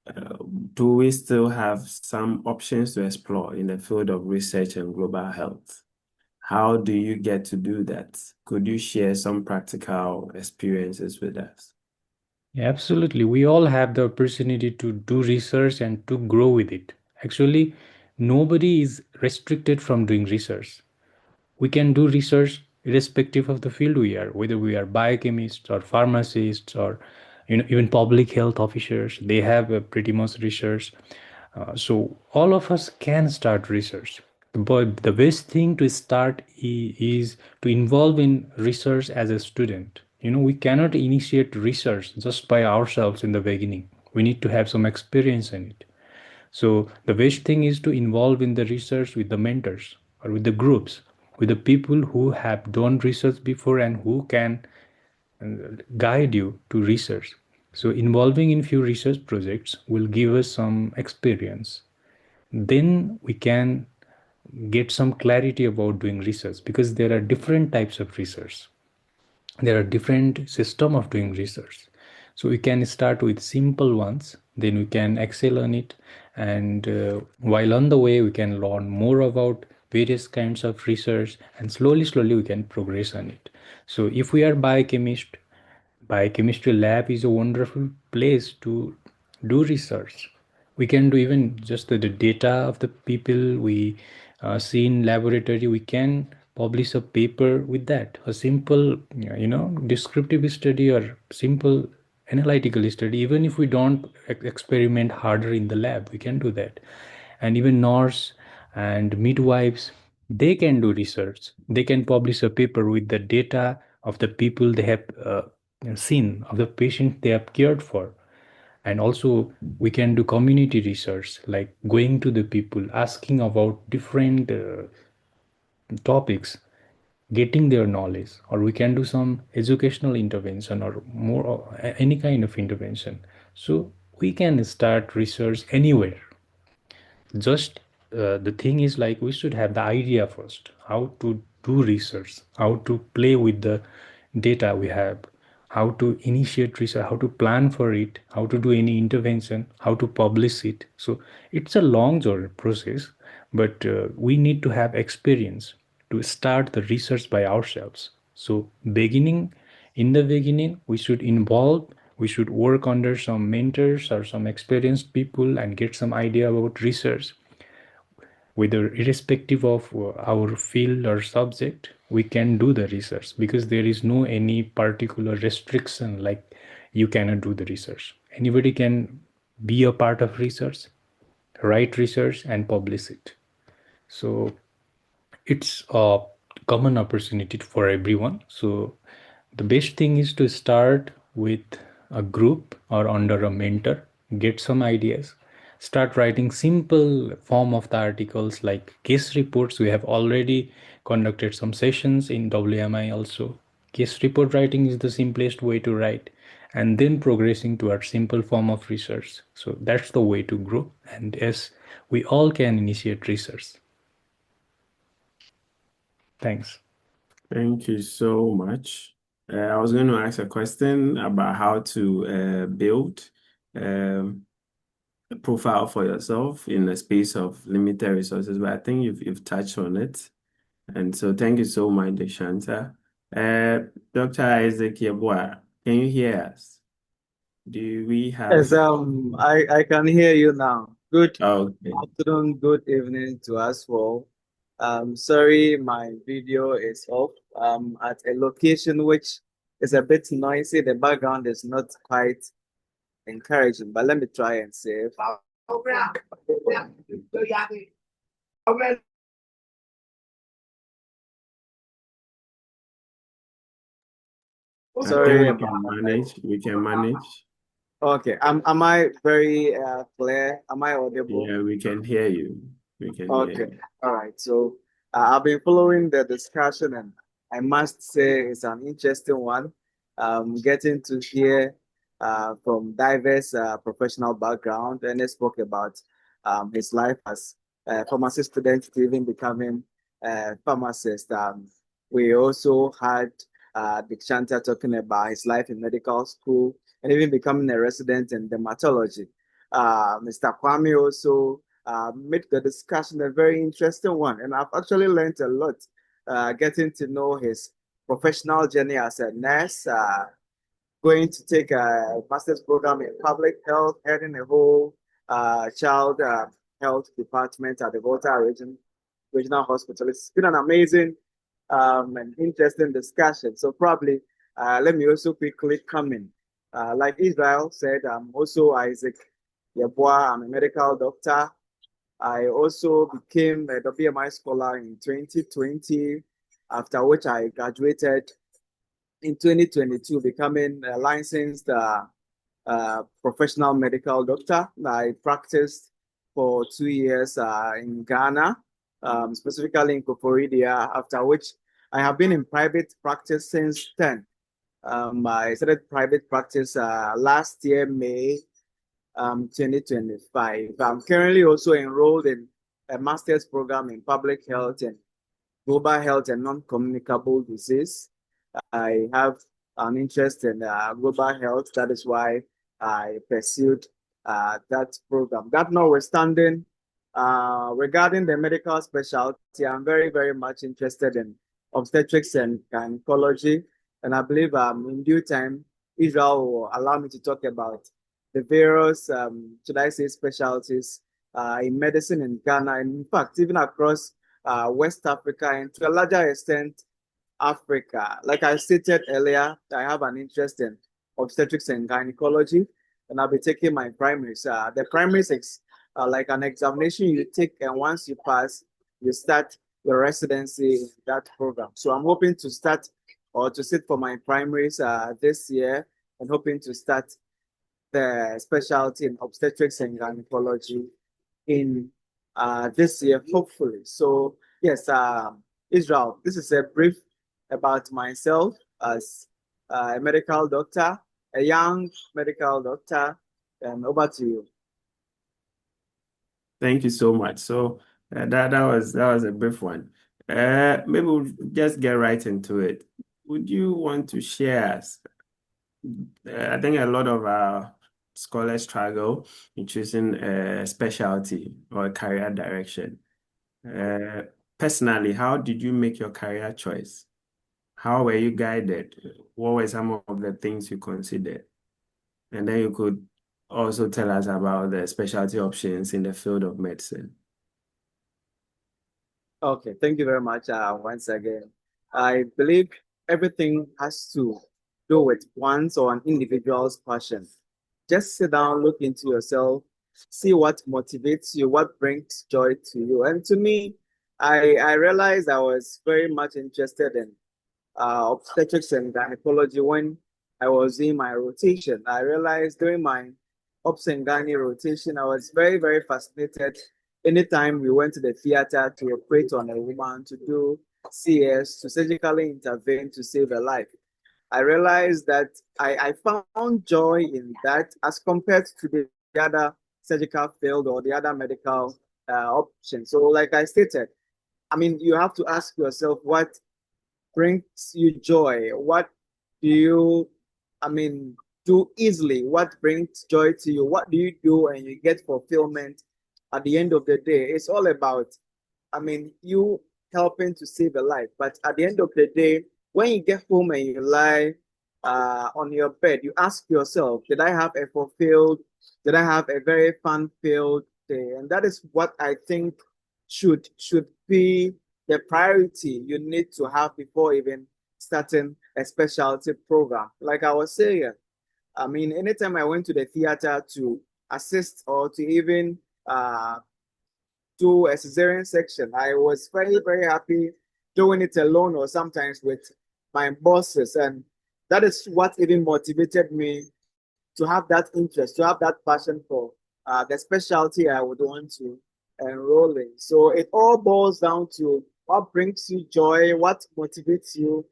uh, do we still have some options to explore in the field of research and global health? How do you get to do that? Could you share some practical experiences with us? Yeah, absolutely. We all have the opportunity to do research and to grow with it. Actually, nobody is restricted from doing research. We can do research irrespective of the field we are, whether we are biochemists or pharmacists or even public health officers. They have a pretty much research. So all of us can start research. But the best thing to start is to involve in research as a student. We cannot initiate research just by ourselves in the beginning. We need to have some experience in it. So the best thing is to involve in the research with the mentors or with the groups, with the people who have done research before and who can guide you to research. So involving in few research projects will give us some experience. Then we can get some clarity about doing research because there are different types of research. There are different system of doing research. So we can start with simple ones, then we can excel on it, and while on the way we can learn more about various kinds of research, and slowly we can progress on it. So if we are biochemist, biochemistry lab is a wonderful place to do research. We can do even just the data of the people we see in laboratory. We can publish a paper with that, a simple descriptive study or simple analytical study. Even if we don't experiment harder in the lab, we can do that. And even nurse and midwives, they can do research. They can publish a paper with the data of the people they have seen, of the patient they have cared for. And also we can do community research, like going to the people, asking about different topics, getting their knowledge. Or we can do some educational intervention or more any kind of intervention. So we can start research anywhere. Just the thing is, like, we should have the idea first, how to do research, how to play with the data we have, how to initiate research, how to plan for it, how to do any intervention, how to publish it. So it's a long journey process, but we need to have experience to start the research by ourselves. So in the beginning we should involve, we should work under some mentors or some experienced people and get some idea about research. Whether irrespective of our field or subject, we can do the research because there is no any particular restriction like you cannot do the research. Anybody can be a part of research, write research and publish it. So it's a common opportunity for everyone. So the best thing is to start with a group or under a mentor, get some ideas, start writing simple form of the articles like case reports. We have already conducted some sessions in WMI also. Case report writing is the simplest way to write, and then progressing towards simple form of research. So that's the way to grow. And yes, we all can initiate research. Thanks. Thank you so much. I was going to ask a question about how to build. Um, profile for yourself in a space of limited resources, but I think you've touched on it. And so thank you so much, Deshanta. Dr. Isaac Yeboah, can you hear us? Do we have? Yes, I can hear you now. Good Okay. afternoon, good evening to us all. Sorry, my video is off. At a location which is a bit noisy. The background is not quite encouraging, but let me try and save. I Sorry think we about can that. manage. We can manage. Okay, am I very clear? Am I audible? Yeah, we can hear you. We can hear Okay, you. all right. So I've been following the discussion, and I must say it's an interesting one. Getting to hear from diverse professional background, and he spoke about his life as a pharmacy student to even becoming a pharmacist. We also had Dick Shanta talking about his life in medical school and even becoming a resident in dermatology. Mr. Kwame also make the discussion a very interesting one. And I've actually learned a lot getting to know his professional journey as a nurse, going to take a master's program in public health, heading a whole child health department at the Regional Hospital. It's been an amazing and interesting discussion. So probably let me also quickly come in. Like Israel said, I'm also Isaac Yeboah. I'm a medical doctor. I also became a WMI scholar in 2020, after which I graduated in 2022, becoming a licensed professional medical doctor. I practiced for 2 years in Ghana, specifically in Koforidua, after which I have been in private practice since then. I started private practice last year, May 2025. I'm currently also enrolled in a master's program in public health and global health and non-communicable disease. I have an interest in global health. That is why I pursued that program. That notwithstanding, regarding the medical specialty, I'm very, very much interested in obstetrics and gynecology. And I believe in due time, Israel will allow me to talk about the various, should I say, specialties in medicine in Ghana, and in fact, even across West Africa and to a larger extent, Africa. Like I stated earlier, I have an interest in obstetrics and gynecology, and I'll be taking my primaries. The primaries is like an examination you take, and once you pass, you start your residency in that program. So I'm hoping to start or to sit for my primaries this year, and hoping to start the specialty in obstetrics and gynecology in this year, hopefully. So yes, Israel, this is a brief about myself as a medical doctor, a young medical doctor, and over to you. Thank you so much. So that was a brief one. Maybe we'll just get right into it. Would you want to share us? I think a lot of our scholars struggle in choosing a specialty or a career direction. Personally, how did you make your career choice? How were you guided? What were some of the things you considered? And then you could also tell us about the specialty options in the field of medicine. Okay, thank you very much once again. I believe everything has to do with one's or an individual's passion. Just sit down, look into yourself, see what motivates you, what brings joy to you. And to me, I realized I was very much interested in obstetrics and gynecology when I was in my rotation. I realized during my obs and gynae rotation, I was very, very fascinated. Anytime we went to the theater to operate on a woman, to do CS, to surgically intervene to save a life, I realized that I found joy in that as compared to the other surgical field or the other medical options. So, like I stated, I mean, you have to ask yourself what brings you joy? What do you, I mean, do easily, what brings joy to you, what do you do and you get fulfillment at the end of the day. It's all about, you helping to save a life. But at the end of the day, when you get home and you lie on your bed, you ask yourself, did I have a very fun-filled day? And that is what I think should be the priority you need to have before even starting a specialty program. Like I was saying, anytime I went to the theater to assist or to even do a cesarean section, I was very, very happy doing it alone or sometimes with my bosses. And that is what even motivated me to have that interest, to have that passion for the specialty I would want to enroll in. So it all boils down to what brings you joy, what motivates you,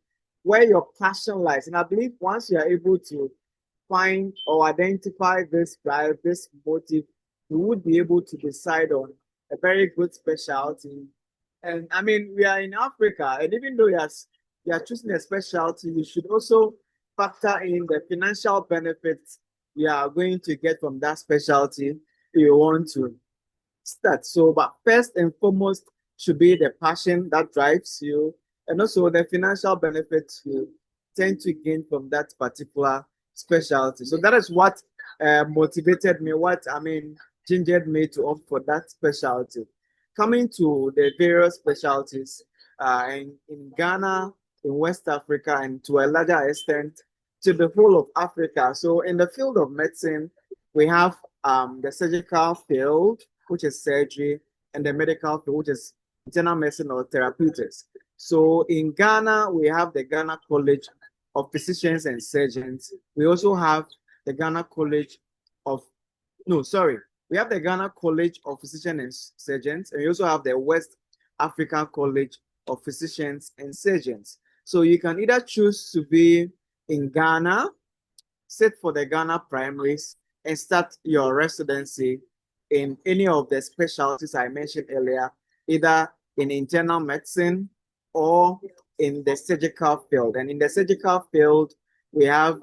where your passion lies. And I believe once you are able to find or identify this drive, this motive, you would be able to decide on a very good specialty. And we are in Africa, and even though you are choosing a specialty, you should also factor in the financial benefits you are going to get from that specialty you want to start. So, but first and foremost should be the passion that drives you, and also the financial benefits you tend to gain from that particular specialty. So that is what motivated me, gingered me to opt for that specialty. Coming to the various specialties in Ghana, in West Africa, and to a larger extent, to the whole of Africa. So in the field of medicine, we have the surgical field, which is surgery, and the medical field, which is internal medicine or therapeutics. So in Ghana, we have the Ghana College of Physicians and Surgeons. We also have the Ghana College of, no, sorry, we have the Ghana College of Physicians and Surgeons, and we also have the West African College of Physicians and Surgeons. So you can either choose to be in Ghana, sit for the Ghana primaries, and start your residency in any of the specialties I mentioned earlier, either in internal medicine or in the surgical field. And in the surgical field, we have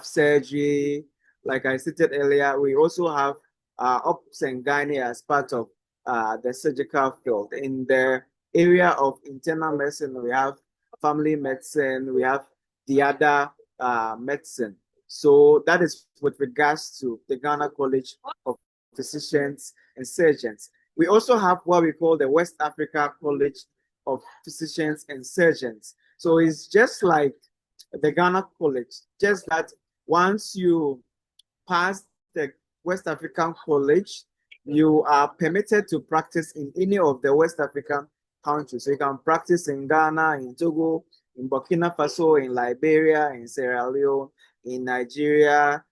surgery, like I stated earlier. We also have ops and gynae as part of the surgical field. In the area of internal medicine, we have family medicine, we have the other medicine. So that is with regards to the Ghana College of Physicians and Surgeons. We also have what we call the West Africa College of Physicians and Surgeons. So it's just like the Ghana College, just that once you pass the West African College, you are permitted to practice in any of the West African countries. So you can practice in Ghana, in Togo, in Burkina Faso, in Liberia, in Sierra Leone, in Nigeria,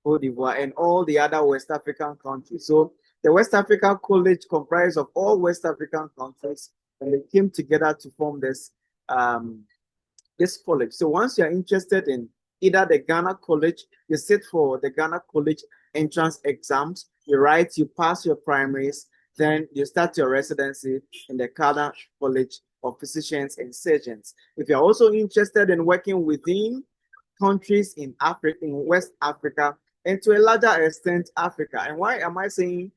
Cote d'Ivoire, and all the other West African countries. So the West African College comprises of all West African countries, and they came together to form this this college. So once you're interested in either the Ghana College, you sit for the Ghana College entrance exams, you write, you pass your primaries, then you start your residency in the Ghana College of Physicians and Surgeons. If you're also interested in working within countries in Africa, in West Africa, and to a larger extent, Africa. And why am I saying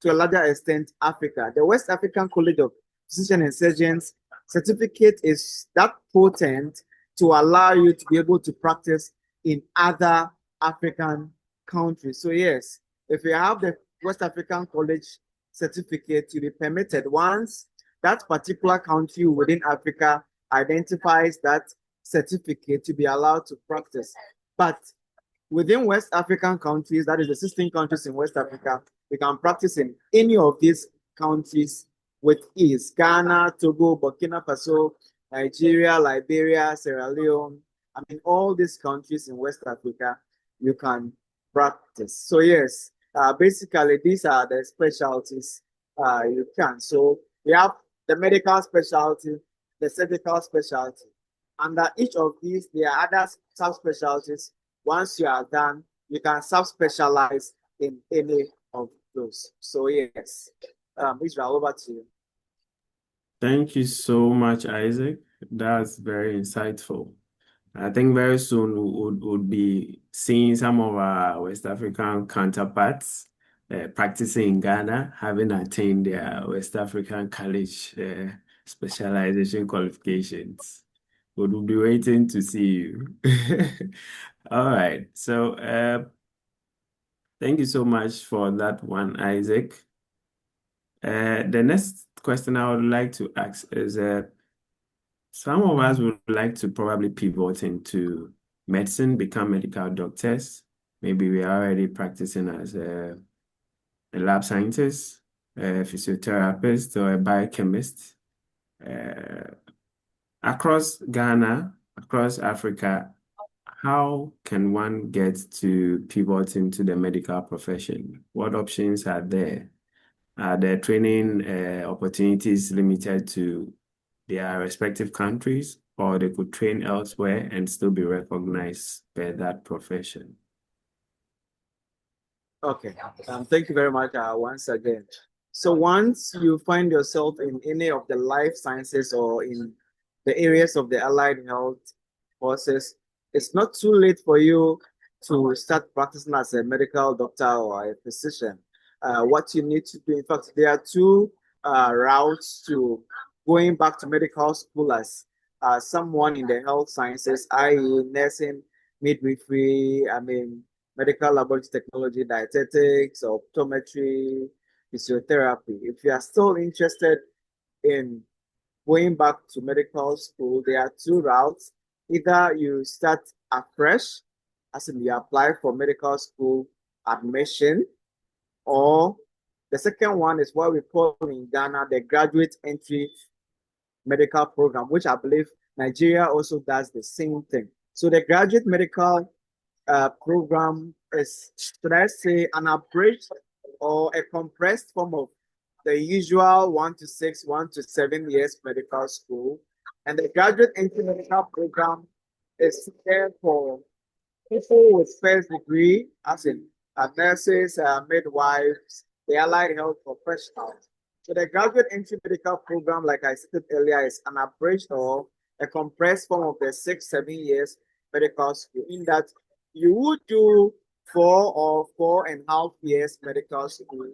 to a larger extent, Africa? The West African College of Physicians and Surgeons certificate is that potent to allow you to be able to practice in other African countries. So yes, if you have the West African College certificate, you'll be permitted once that particular country within Africa identifies that certificate to be allowed to practice. But within West African countries, that is the 16 countries in West Africa, we can practice in any of these countries with ease. Ghana, Togo, Burkina Faso, Nigeria, Liberia, Sierra Leone. All these countries in West Africa, you can practice. So yes, basically these are the specialties you can. So we have the medical specialty, the surgical specialty. Under each of these, there are other subspecialties. Once you are done, you can subspecialize in any of those. So yes, Israel, over to you. Thank you so much, Isaac. That's very insightful. I think very soon we would be seeing some of our West African counterparts practicing in Ghana, having attained their West African college specialization qualifications. We will be waiting to see you. All right. So thank you so much for that one, Isaac. The next question I would like to ask is some of us would like to probably pivot into medicine, become medical doctors. Maybe we are already practicing as a lab scientist, a physiotherapist, or a biochemist. Across Ghana, across Africa, how can one get to pivot into the medical profession? What options are there? Are the training opportunities limited to their respective countries, or they could train elsewhere and still be recognized by that profession? Okay, thank you very much once again. So once you find yourself in any of the life sciences or in the areas of the allied health courses, it's not too late for you to start practicing as a medical doctor or a physician. What you need to do, in fact, there are two routes to going back to medical school as someone in the health sciences, i.e., nursing, midwifery, medical laboratory technology, dietetics, optometry, physiotherapy. If you are still interested in going back to medical school, there are two routes. Either you start afresh, as in you apply for medical school admission, or the second one is what we call in Ghana the graduate entry medical program, which I believe Nigeria also does the same thing. So the graduate medical program is, should I say, an abridged or a compressed form of the usual 1 to 6, 1 to 7 years medical school. And the graduate entry medical program is there for people with first degree, as in nurses, midwives, the allied health professionals. So the graduate entry medical program, like I stated earlier, is an abridged or a compressed form of the 6, 7 years medical school, in that you would do 4 or 4.5 years medical school,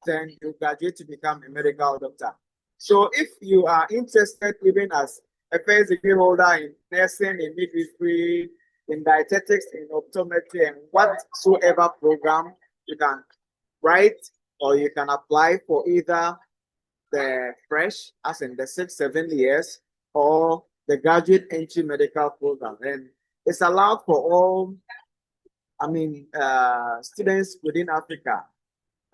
then you graduate to become a medical doctor. So if you are interested, even as a first degree holder in nursing, in midwifery, in dietetics, in optometry, and whatsoever program, you can write or you can apply for either the fresh, as in the 6, 7 years, or the graduate entry medical program. And it's allowed for all, students within Africa.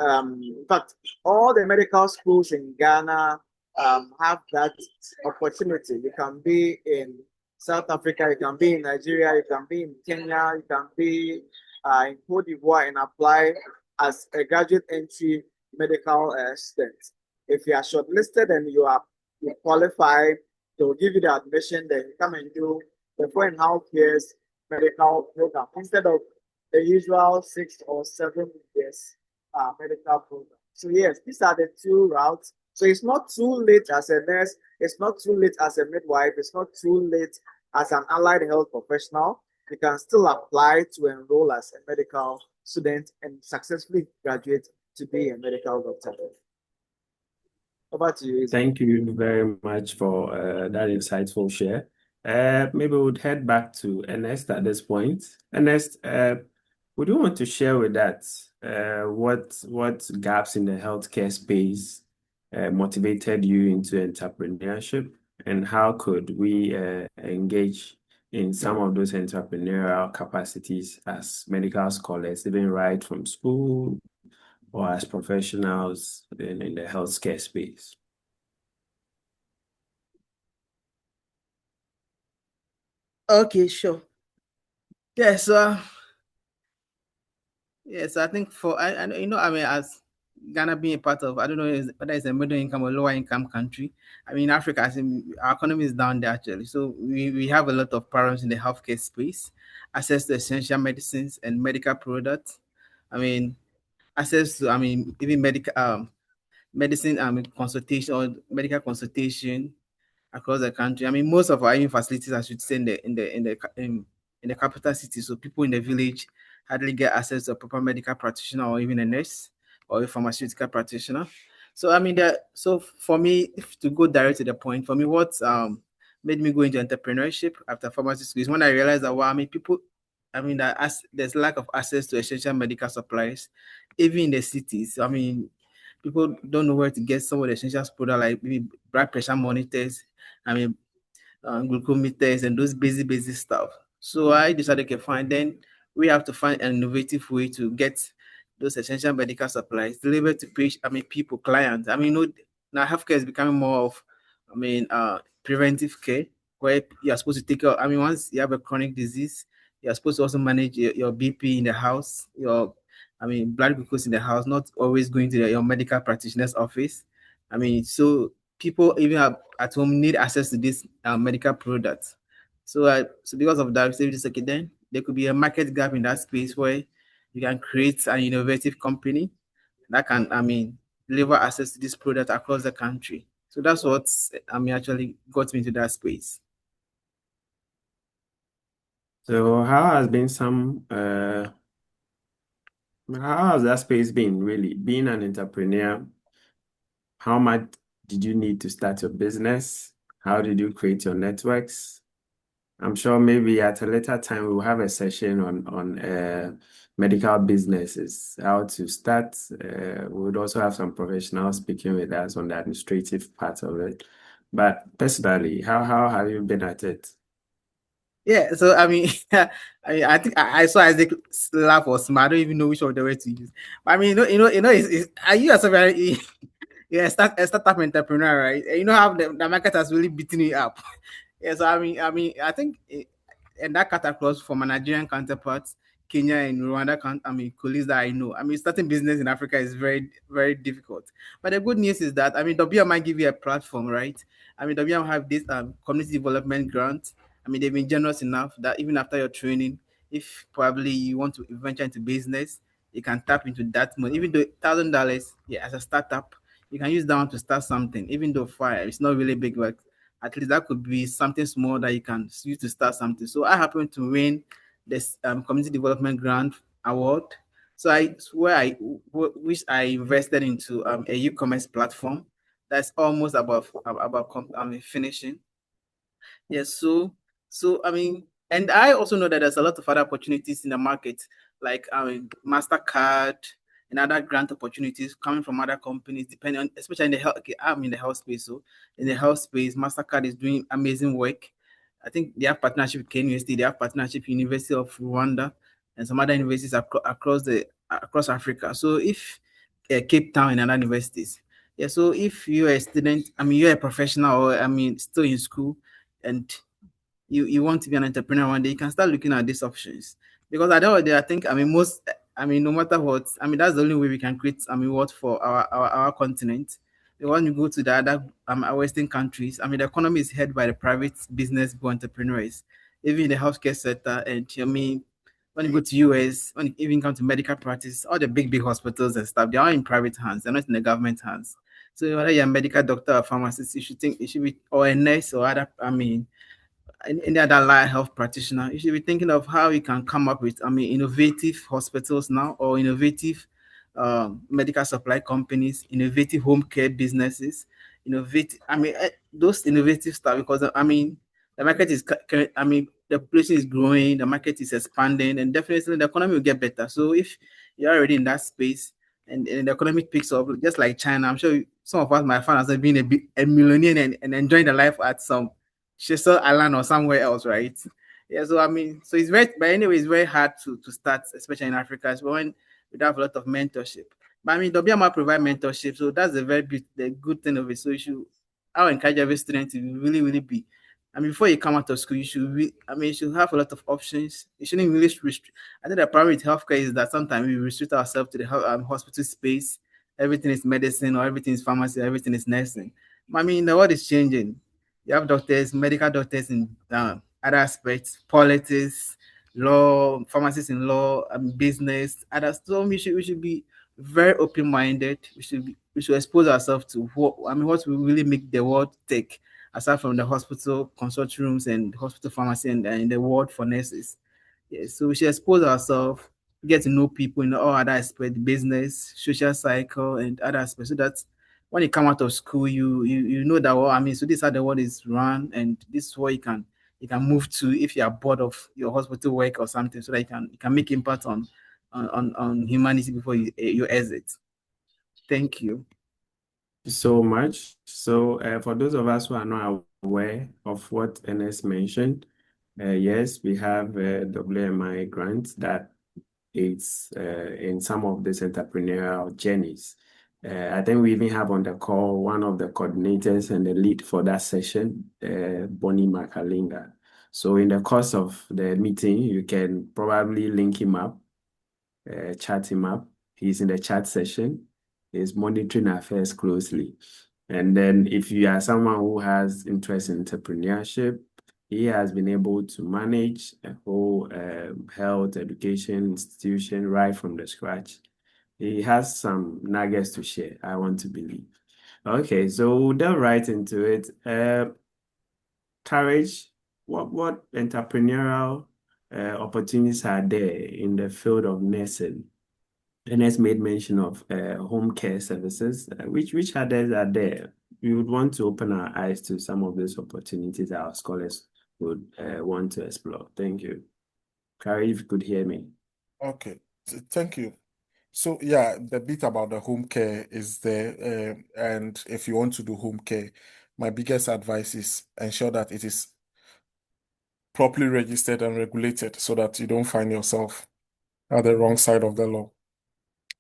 In fact, all the medical schools in Ghana have that opportunity. You can be in South Africa, you can be in Nigeria, you can be in Kenya, you can be in Cote d'Ivoire and apply as a graduate entry medical student. If you are shortlisted and you qualify, they will give you the admission, then you come and do the 4.5 years medical program instead of the usual 6 or 7 years medical program. So yes, these are the two routes. So it's not too late as a nurse, it's not too late as a midwife, it's not too late as an allied health professional. You can still apply to enroll as a medical student and successfully graduate to be a medical doctor. Over to you. Thank you very much for that insightful share. Maybe we would head back to Ernest at this point. Ernest, would you want to share with us what gaps in the healthcare space motivated you into entrepreneurship, and how could we engage in some of those entrepreneurial capacities as medical scholars, even right from school or as professionals in the healthcare space? Okay, sure. Yes, yes, I think for as Ghana being a part of, I don't know whether it's a middle income or lower income country. Africa, our economy is down there actually. So we have a lot of problems in the healthcare space, access to essential medicines and medical products. Access to, even medical medicine consultation or medical consultation, across the country. I mean, most of our even facilities, I should say, in the capital city. So people in the village hardly get access to a proper medical practitioner or even a nurse or a pharmaceutical practitioner. So I mean, so for me, if to go direct to the point, for me, what made me go into entrepreneurship after pharmacy school is when I realized that, wow, I mean, people, I mean, that there's lack of access to essential medical supplies, even in the cities. I mean, people don't know where to get some of the essential products like maybe blood pressure monitors, I mean, glucometers and those basic stuff. So I decided, okay, fine, then we have to find an innovative way to get those essential medical supplies delivered to people, clients. I mean, now healthcare is becoming more of, preventive care where you're supposed to take care. I mean, once you have a chronic disease, you're supposed to also manage your BP in the house, blood glucose in the house, not always going to your medical practitioner's office. I mean, so people even at home need access to these medical products. So because of that, we say this, okay, then there could be a market gap in that space where you can create an innovative company that can, deliver access to this product across the country. So that's what actually got me into that space. So how has that space been really? Being an entrepreneur, how much did you need to start your business? How did you create your networks? I'm sure maybe at a later time we'll have a session on medical businesses, how to start. We would also have some professionals speaking with us on the administrative part of it. But personally, how have you been at it? Yeah, so I think I saw Isaac laugh or smile. I don't even know which of the words to use. But I mean, are you as a very yeah, a startup entrepreneur, right? And you know how the market has really beaten you up. Yeah, so I think and that cut across for my Nigerian counterparts, Kenya and Rwanda, colleagues that I know. I mean, starting business in Africa is very, very difficult. But the good news is that, WM might give you a platform, right? WM have this community development grant. They've been generous enough that even after your training, if probably you want to venture into business, you can tap into that money. Even though $1,000, yeah, as a startup, you can use that one to start something. Even though fire, it's not really big work, at least that could be something small that you can use to start something. So I happen to win this community development grant award. So which I invested into a e-commerce platform that's almost about finishing. Yes, so and I also know that there's a lot of other opportunities in the market, like Mastercard and other grant opportunities coming from other companies, depending on, especially in the health. Okay, I'm in the health space, so in the health space, Mastercard is doing amazing work. I think they have partnership with Kenya University, they have partnership with University of Rwanda, and some other universities across Africa. So if Cape Town and other universities, yeah. So if you're a student, you're a professional, or still in school, and you want to be an entrepreneur one day, you can start looking at these options. Because at the end of the day, I think no matter what, that's the only way we can create what for our continent. Because when you go to the other Western countries, the economy is headed by the private business entrepreneurs, even in the healthcare sector. And when you go to US, when you even come to medical practice, all the big hospitals and stuff, they are in private hands, they're not in the government hands. So whether you're a medical doctor or pharmacist, you should think it should be, or a nurse or other, any other life health practitioner, you should be thinking of how you can come up with, innovative hospitals now, or innovative medical supply companies, innovative home care businesses, innovative. Those innovative stuff, because the market is, the population is growing, the market is expanding, and definitely the economy will get better. So if you're already in that space, and the economy picks up, just like China, I'm sure some of us might find ourselves being a millionaire and enjoying the life at some Cecil Island or somewhere else, right? Yeah, so so it's very, but anyway, it's very hard to start, especially in Africa, so when we don't have a lot of mentorship. But WMR provide mentorship, so that's the good thing of it. So I'll encourage every student to really, really be. Before you come out of school, you should have a lot of options. You shouldn't really restrict. I think the problem with healthcare is that sometimes we restrict ourselves to the hospital space. Everything is medicine, or everything is pharmacy, or everything is nursing. The world is changing. You have doctors, medical doctors in other aspects, politics, law, pharmacists in law, business, others. So we should be very open-minded. We should expose ourselves to what will really make the world tick. aside from the hospital consult rooms and hospital pharmacy and in the ward for nurses. Yeah, so we should expose ourselves, get to know people in all other aspects, business, social cycle, and other aspects, so that when you come out of school, you know that, well, I mean, so this is how the world is run, and this is what you can move to if you are bored of your hospital work or something, so that you can make impact on humanity before you exit. Thank you. So much. So, for those of us who are not aware of what NS mentioned, yes, we have a WMI grant that aids in some of these entrepreneurial journeys. I think we even have on the call one of the coordinators and the lead for that session, Bonnie Makalinga. So, in the course of the meeting, you can probably link him up, chat him up. He's in the chat session. He's monitoring affairs closely. And then if you are someone who has interest in entrepreneurship, he has been able to manage a whole health education institution right from the scratch. He has some nuggets to share, I want to believe. Okay, so we'll delve right into it. Courage, what entrepreneurial opportunities are there in the field of nursing? Ernest made mention of home care services. Which others are there? We would want to open our eyes to some of these opportunities our scholars would want to explore. Thank you. Carrie, if you could hear me. Okay, thank you. So yeah, the bit about the home care is there, and if you want to do home care, my biggest advice is ensure that it is properly registered and regulated so that you don't find yourself at the wrong side of the law.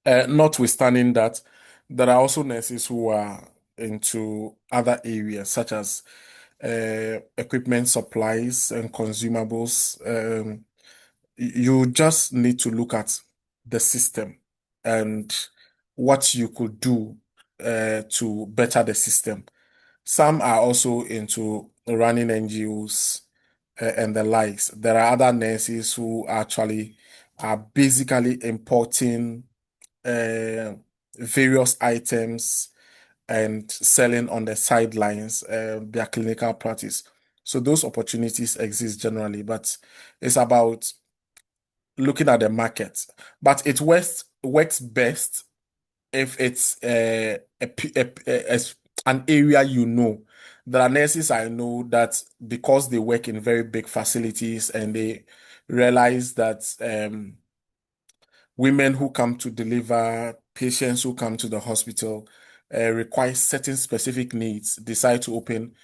Notwithstanding that, there are also nurses who are into other areas such as equipment supplies and consumables. You just need to look at the system and what you could do to better the system. Some are also into running NGOs and the likes. There are other nurses who actually are basically importing various items and selling on the sidelines their clinical practice. So those opportunities exist generally, but it's about looking at the market. But it works best if it's an area you know. There are nurses I know that because they work in very big facilities and they realize that women who come to deliver, patients who come to the hospital require certain specific needs, decide to open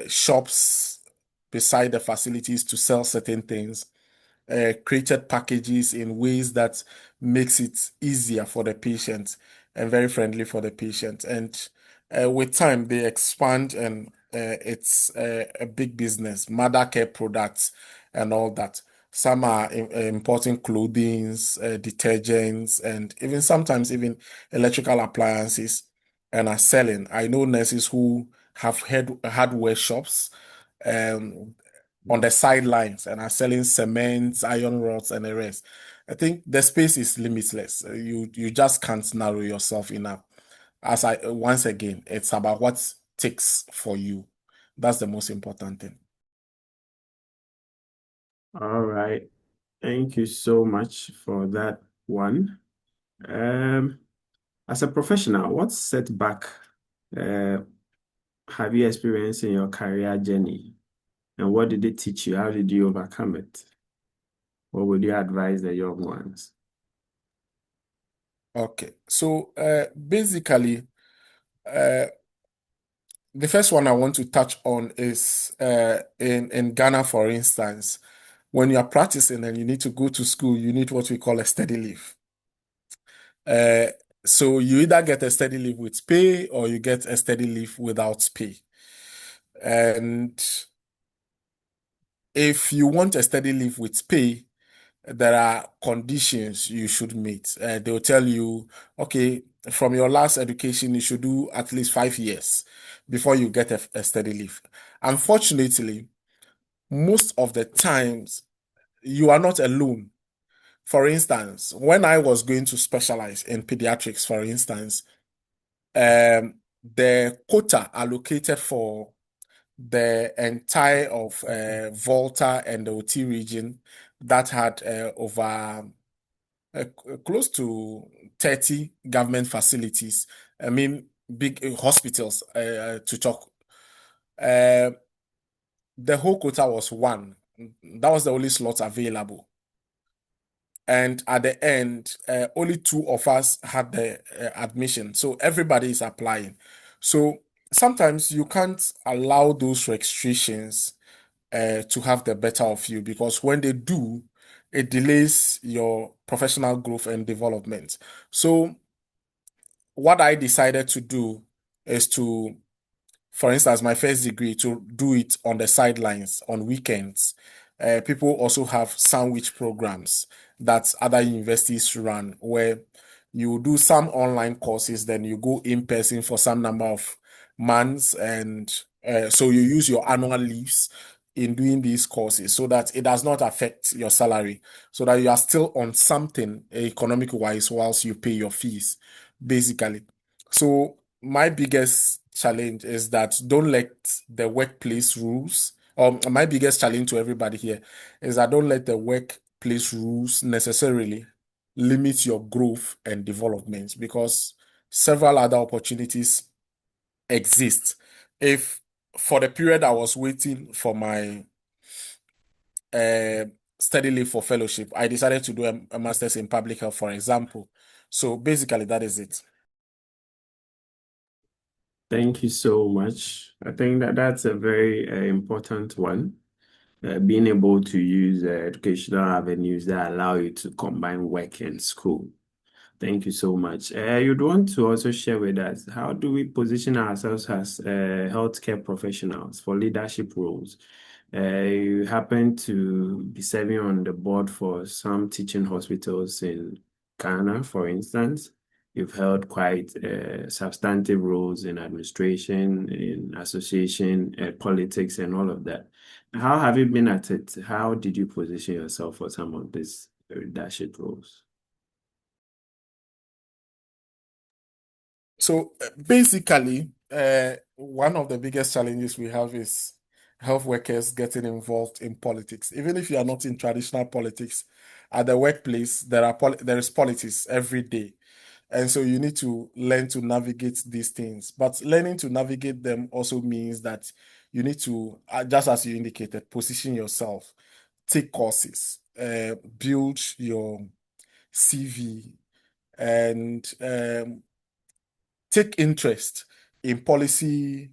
shops beside the facilities to sell certain things, created packages in ways that makes it easier for the patient and very friendly for the patient. And with time, they expand and it's a big business, mother care products and all that. Some are importing clothing, detergents, and even sometimes even electrical appliances and are selling. I know nurses who have hardware shops on the sidelines and are selling cement, iron rods, and the rest. I think the space is limitless. You just can't narrow yourself enough. As I once again, it's about what takes for you. That's the most important thing. All right. Thank you so much for that one. As a professional, what setback have you experienced in your career journey? And what did it teach you? How did you overcome it? What would you advise the young ones? Okay, so basically, the first one I want to touch on is in Ghana, for instance, when you are practicing and you need to go to school, you need what we call a study leave. So you either get a study leave with pay or you get a study leave without pay. And if you want a study leave with pay, there are conditions you should meet. They will tell you, okay, from your last education, you should do at least 5 years before you get a study leave. Unfortunately, most of the times, you are not alone. For instance, when I was going to specialize in pediatrics, for instance, the quota allocated for the entire of Volta and the OT region that had over close to 30 government facilities. I mean, big hospitals to talk. The whole quota was one. That was the only slot available. And at the end, only two of us had the admission. So everybody is applying. So sometimes you can't allow those restrictions to have the better of you, because when they do, it delays your professional growth and development. So what I decided to do is to, for instance, my first degree, to do it on the sidelines on weekends. People also have sandwich programs that other universities run, where you do some online courses, then you go in person for some number of months, and so you use your annual leaves in doing these courses so that it does not affect your salary, so that you are still on something economic wise whilst you pay your fees, basically. So my biggest challenge is that don't let the workplace rules, or my biggest challenge to everybody here is that don't let the workplace rules necessarily limit your growth and development, because several other opportunities exist. If for the period I was waiting for my uh, study leave for fellowship, I decided to do a master's in public health, for example. So basically, that is it. Thank you so much. I think that that's a very important one. Being able to use educational avenues that allow you to combine work and school. Thank you so much. You'd want to also share with us, how do we position ourselves as healthcare professionals for leadership roles? You happen to be serving on the board for some teaching hospitals in Ghana, for instance. You've held quite substantive roles in administration, in association, politics, and all of that. How have you been at it? How did you position yourself for some of these leadership roles? So basically, one of the biggest challenges we have is health workers getting involved in politics. Even if you are not in traditional politics, at the workplace, there is politics every day. And so you need to learn to navigate these things. But learning to navigate them also means that you need to, just as you indicated, position yourself, take courses, build your CV, and take interest in policy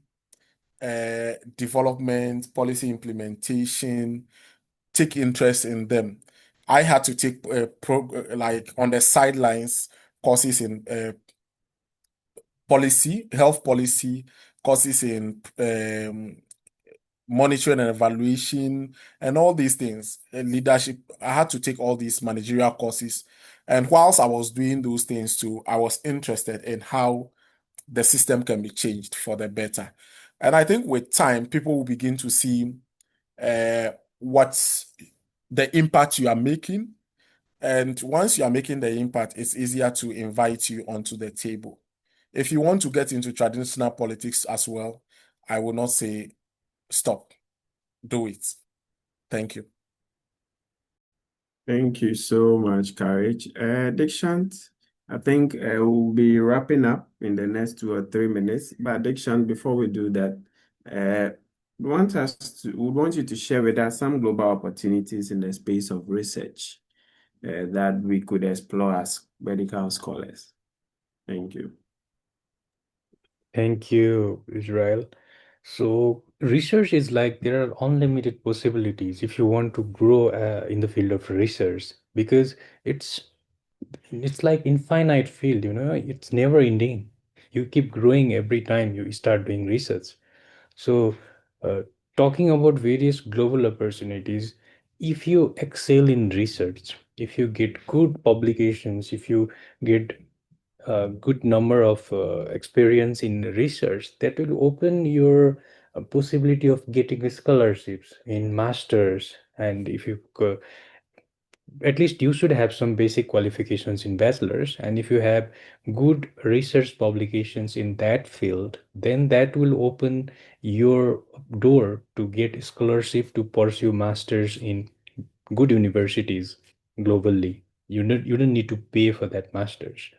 development, policy implementation, take interest in them. I had to take like on the sidelines courses in policy, health policy, courses in monitoring and evaluation, and all these things, leadership. I had to take all these managerial courses. And whilst I was doing those things too, I was interested in how the system can be changed for the better. And I think with time, people will begin to see what the impact you are making. And once you are making the impact, it's easier to invite you onto the table. If you want to get into traditional politics as well, I will not say stop. Do it. Thank you. Thank you so much, Courage. Dikshant, I think we'll be wrapping up in the next 2 or 3 minutes. But Dikshant, before we do that, we want you to share with us some global opportunities in the space of research that we could explore as medical scholars. Thank you. Thank you, Israel. So research is like there are unlimited possibilities if you want to grow in the field of research, because it's like infinite field, it's never ending. You keep growing every time you start doing research. So talking about various global opportunities, if you excel in research, if you get good publications, if you get a good number of experience in research, that will open your possibility of getting scholarships in masters. And if you at least you should have some basic qualifications in bachelor's, and if you have good research publications in that field, then that will open your door to get scholarship to pursue masters in good universities globally. You don't need to pay for that masters,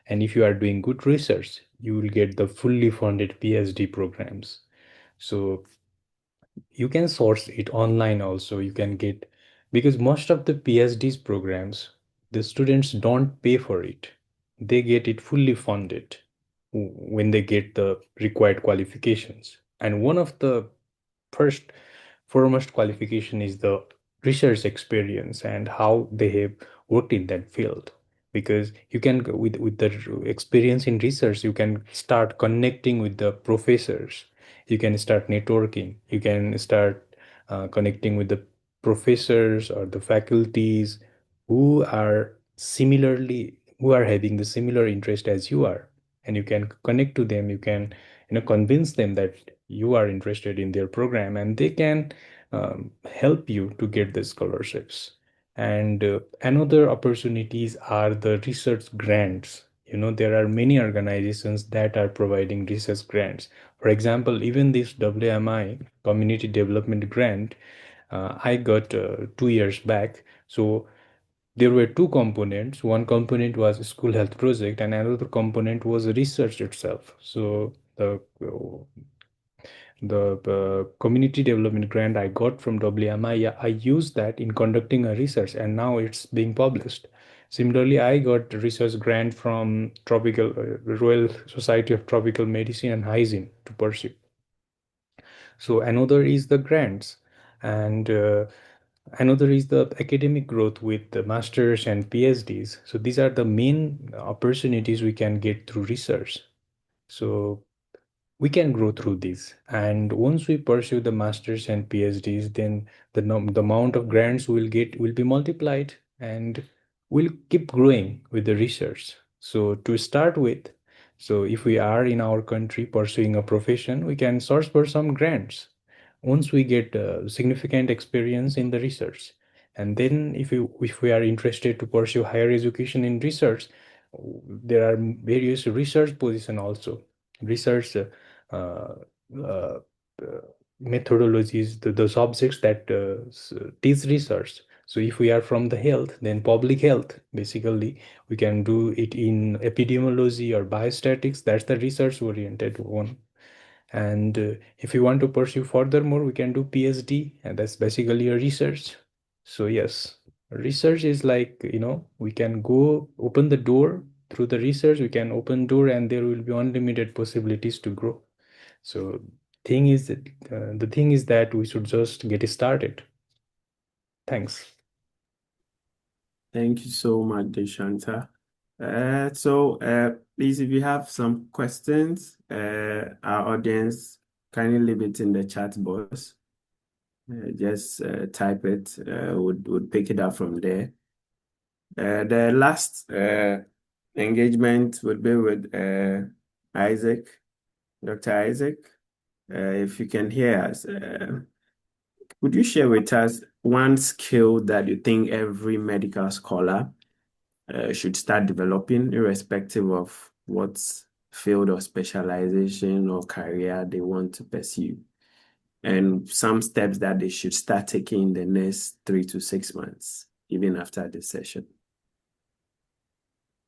and if you are doing good research, you will get the fully funded PhD programs. So you can source it online also. You can get, because most of the PhDs programs, the students don't pay for it. They get it fully funded when they get the required qualifications. And one of the first foremost qualification is the research experience and how they have worked in that field. Because you can with the experience in research, you can start connecting with the professors, you can start networking, you can start connecting with the professors or the faculties who are who are having the similar interest as you are, and you can connect to them. You can convince them that you are interested in their program, and they can help you to get the scholarships. And another opportunities are the research grants. There are many organizations that are providing research grants. For example, even this WMI Community Development Grant, I got 2 years back. So there were two components. One component was school health project, and another component was research itself. So the community development grant I got from WMI, I used that in conducting a research, and now it's being published. Similarly, I got a research grant from Tropical Royal Society of Tropical Medicine and Hygiene to pursue. So another is the grants, and another is the academic growth with the masters and PhDs. So these are the main opportunities we can get through research. So we can grow through these, and once we pursue the masters and PhDs, then the amount of grants we'll get will be multiplied, and we'll keep growing with the research. So to start with, so if we are in our country pursuing a profession, we can source for some grants once we get significant experience in the research. And then if we are interested to pursue higher education in research, there are various research position also. Research uh, uh, methodologies, the subjects that teach research. So if we are from the health, then public health, basically, we can do it in epidemiology or biostatics. That's the research oriented one. And if you want to pursue furthermore, we can do PhD, and that's basically a research. So yes, research is like, we can go open the door through the research, we can open door, and there will be unlimited possibilities to grow. So the thing is that we should just get started. Thanks. Thank you so much, Deshanta. Please, if you have some questions, our audience, kindly leave it in the chat box. Just type it. Would pick it up from there. The last engagement would be with Isaac, Dr. Isaac. If you can hear us, would you share with us one skill that you think every medical scholar should start developing, irrespective of what field or specialization or career they want to pursue, and some steps that they should start taking in the next 3 to 6 months, even after this session?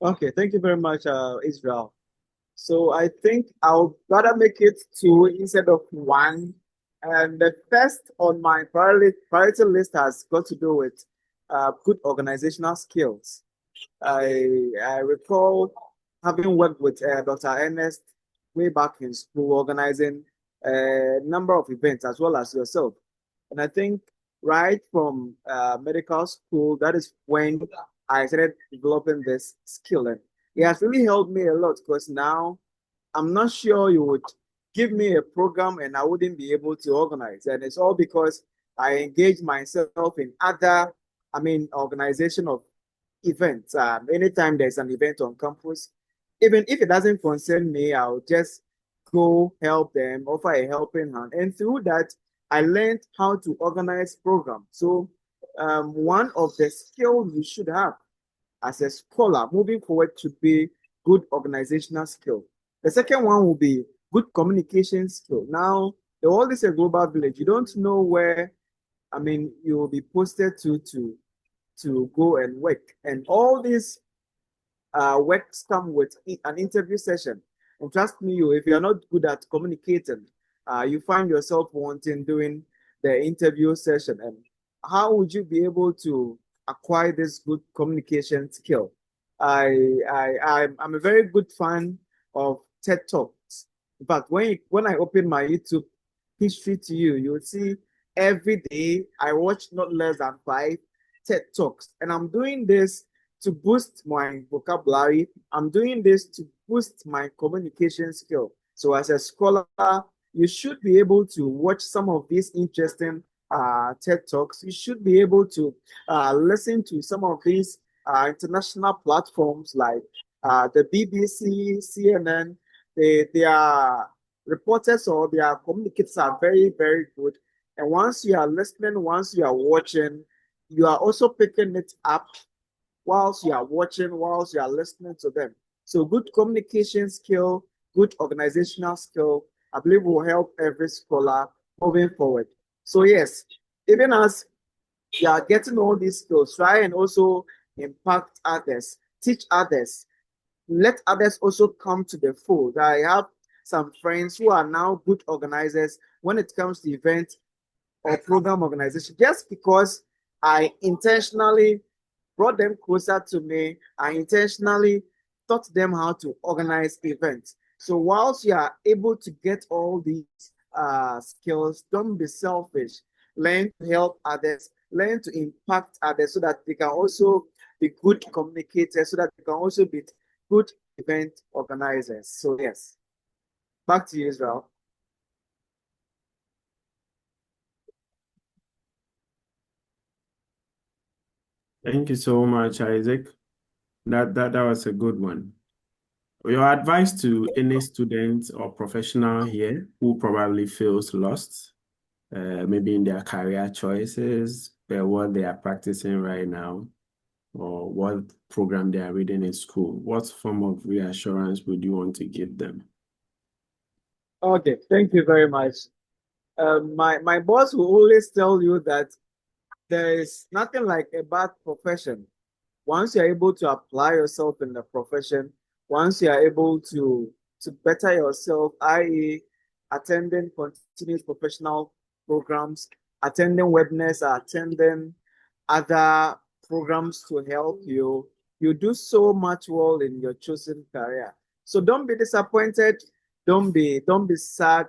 Okay, thank you very much, Israel. So I think I'll rather make it two instead of one. And the first on my priority list has got to do with good organizational skills. I recall having worked with Dr. Ernest way back in school, organizing a number of events as well as yourself. And I think right from medical school, that is when I started developing this skill. And it has really helped me a lot because now I'm not sure you would give me a program and I wouldn't be able to organize. And it's all because I engage myself in other, organization of events. Anytime there's an event on campus, even if it doesn't concern me, I'll just go help them, offer a helping hand. And through that, I learned how to organize programs. So one of the skills you should have as a scholar moving forward to be good organizational skill. The second one will be good communication skill. Now, the world is a global village. You don't know where, you will be posted to go and work. And all these works come with an interview session. And trust me, if you're not good at communicating, you find yourself wanting doing the interview session. And how would you be able to acquire this good communication skill? I'm a very good fan of TED Talks. But when I open my YouTube history to you, you will see every day I watch not less than 5 TED Talks. And I'm doing this to boost my vocabulary. I'm doing this to boost my communication skill. So as a scholar, you should be able to watch some of these interesting TED Talks. You should be able to listen to some of these international platforms like the BBC, CNN. Their reporters or their communicators are very, very good. And once you are listening, once you are watching, you are also picking it up whilst you are watching, whilst you are listening to them. So good communication skill, good organizational skill, I believe will help every scholar moving forward. So yes, even as you are getting all these skills, try and also impact others, teach others, let others also come to the fold. I have some friends who are now good organizers when it comes to event or program organization, just because I intentionally brought them closer to me. I intentionally taught them how to organize events. So whilst you are able to get all these skills, don't be selfish. Learn to help others, learn to impact others so that they can also be good communicators, so that they can also be good event organizers. So yes, back to you, Israel. Thank you so much, Isaac. That was a good one. Your advice to any student or professional here who probably feels lost, maybe in their career choices, what they are practicing right now, or what program they are reading in school, what form of reassurance would you want to give them? Okay, thank you very much. My boss will always tell you that there is nothing like a bad profession. Once you're able to apply yourself in the profession, once you are able to better yourself, i.e., attending continuous professional programs, attending webinars, attending other programs to help you, you do so much well in your chosen career. So don't be disappointed. Don't be sad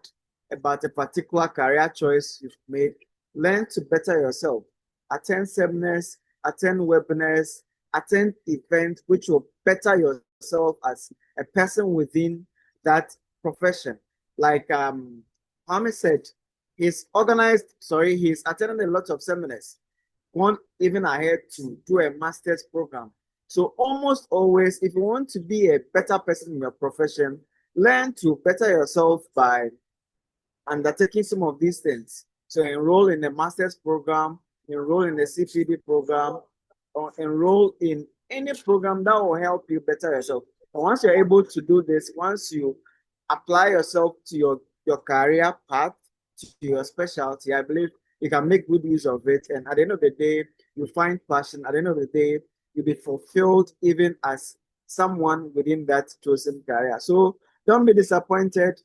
about a particular career choice you've made. Learn to better yourself. Attend seminars, attend webinars, attend events which will better yourself as a person within that profession. Like Mohammed said, he's attending a lot of seminars, gone even ahead to do a master's program. So almost always, if you want to be a better person in your profession, learn to better yourself by undertaking some of these things. So enroll in a master's program, enroll in a CPD program, or enroll in any program that will help you better yourself. And once you're able to do this, once you apply yourself to your career path, to your specialty, I believe you can make good use of it. And at the end of the day, you find passion. At the end of the day, you'll be fulfilled even as someone within that chosen career. So don't be disappointed.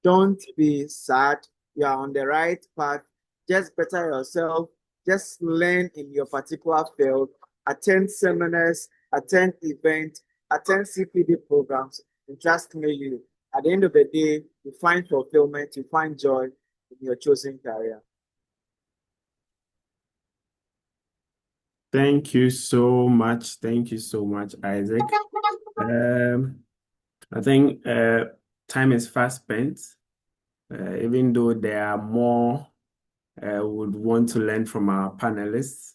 Don't be sad. You are on the right path. Just better yourself. Just learn in your particular field. Attend seminars, attend events, attend CPD programs. And trust me, at the end of the day, you find fulfillment, you find joy in your chosen career. Thank you so much. Thank you so much, Isaac. I think time is fast spent. Even though there are more would want to learn from our panelists.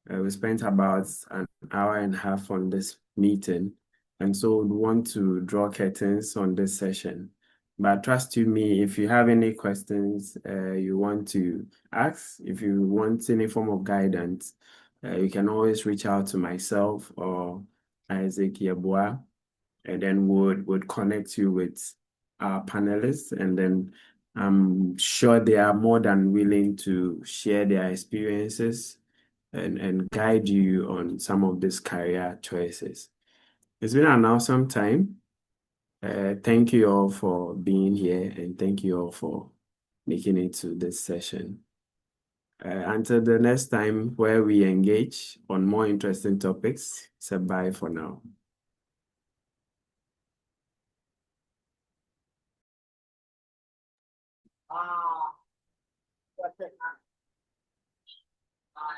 We spent about an hour and a half on this meeting, and so we want to draw curtains on this session. But trust you me, if you have any questions you want to ask, if you want any form of guidance, You can always reach out to myself or Isaac Yeboah, and then would connect you with our panelists, and then I'm sure they are more than willing to share their experiences and guide you on some of these career choices. It's been an awesome time. Thank you all for being here, and thank you all for making it to this session. Until the next time where we engage on more interesting topics, say bye for now. Ah, what's it?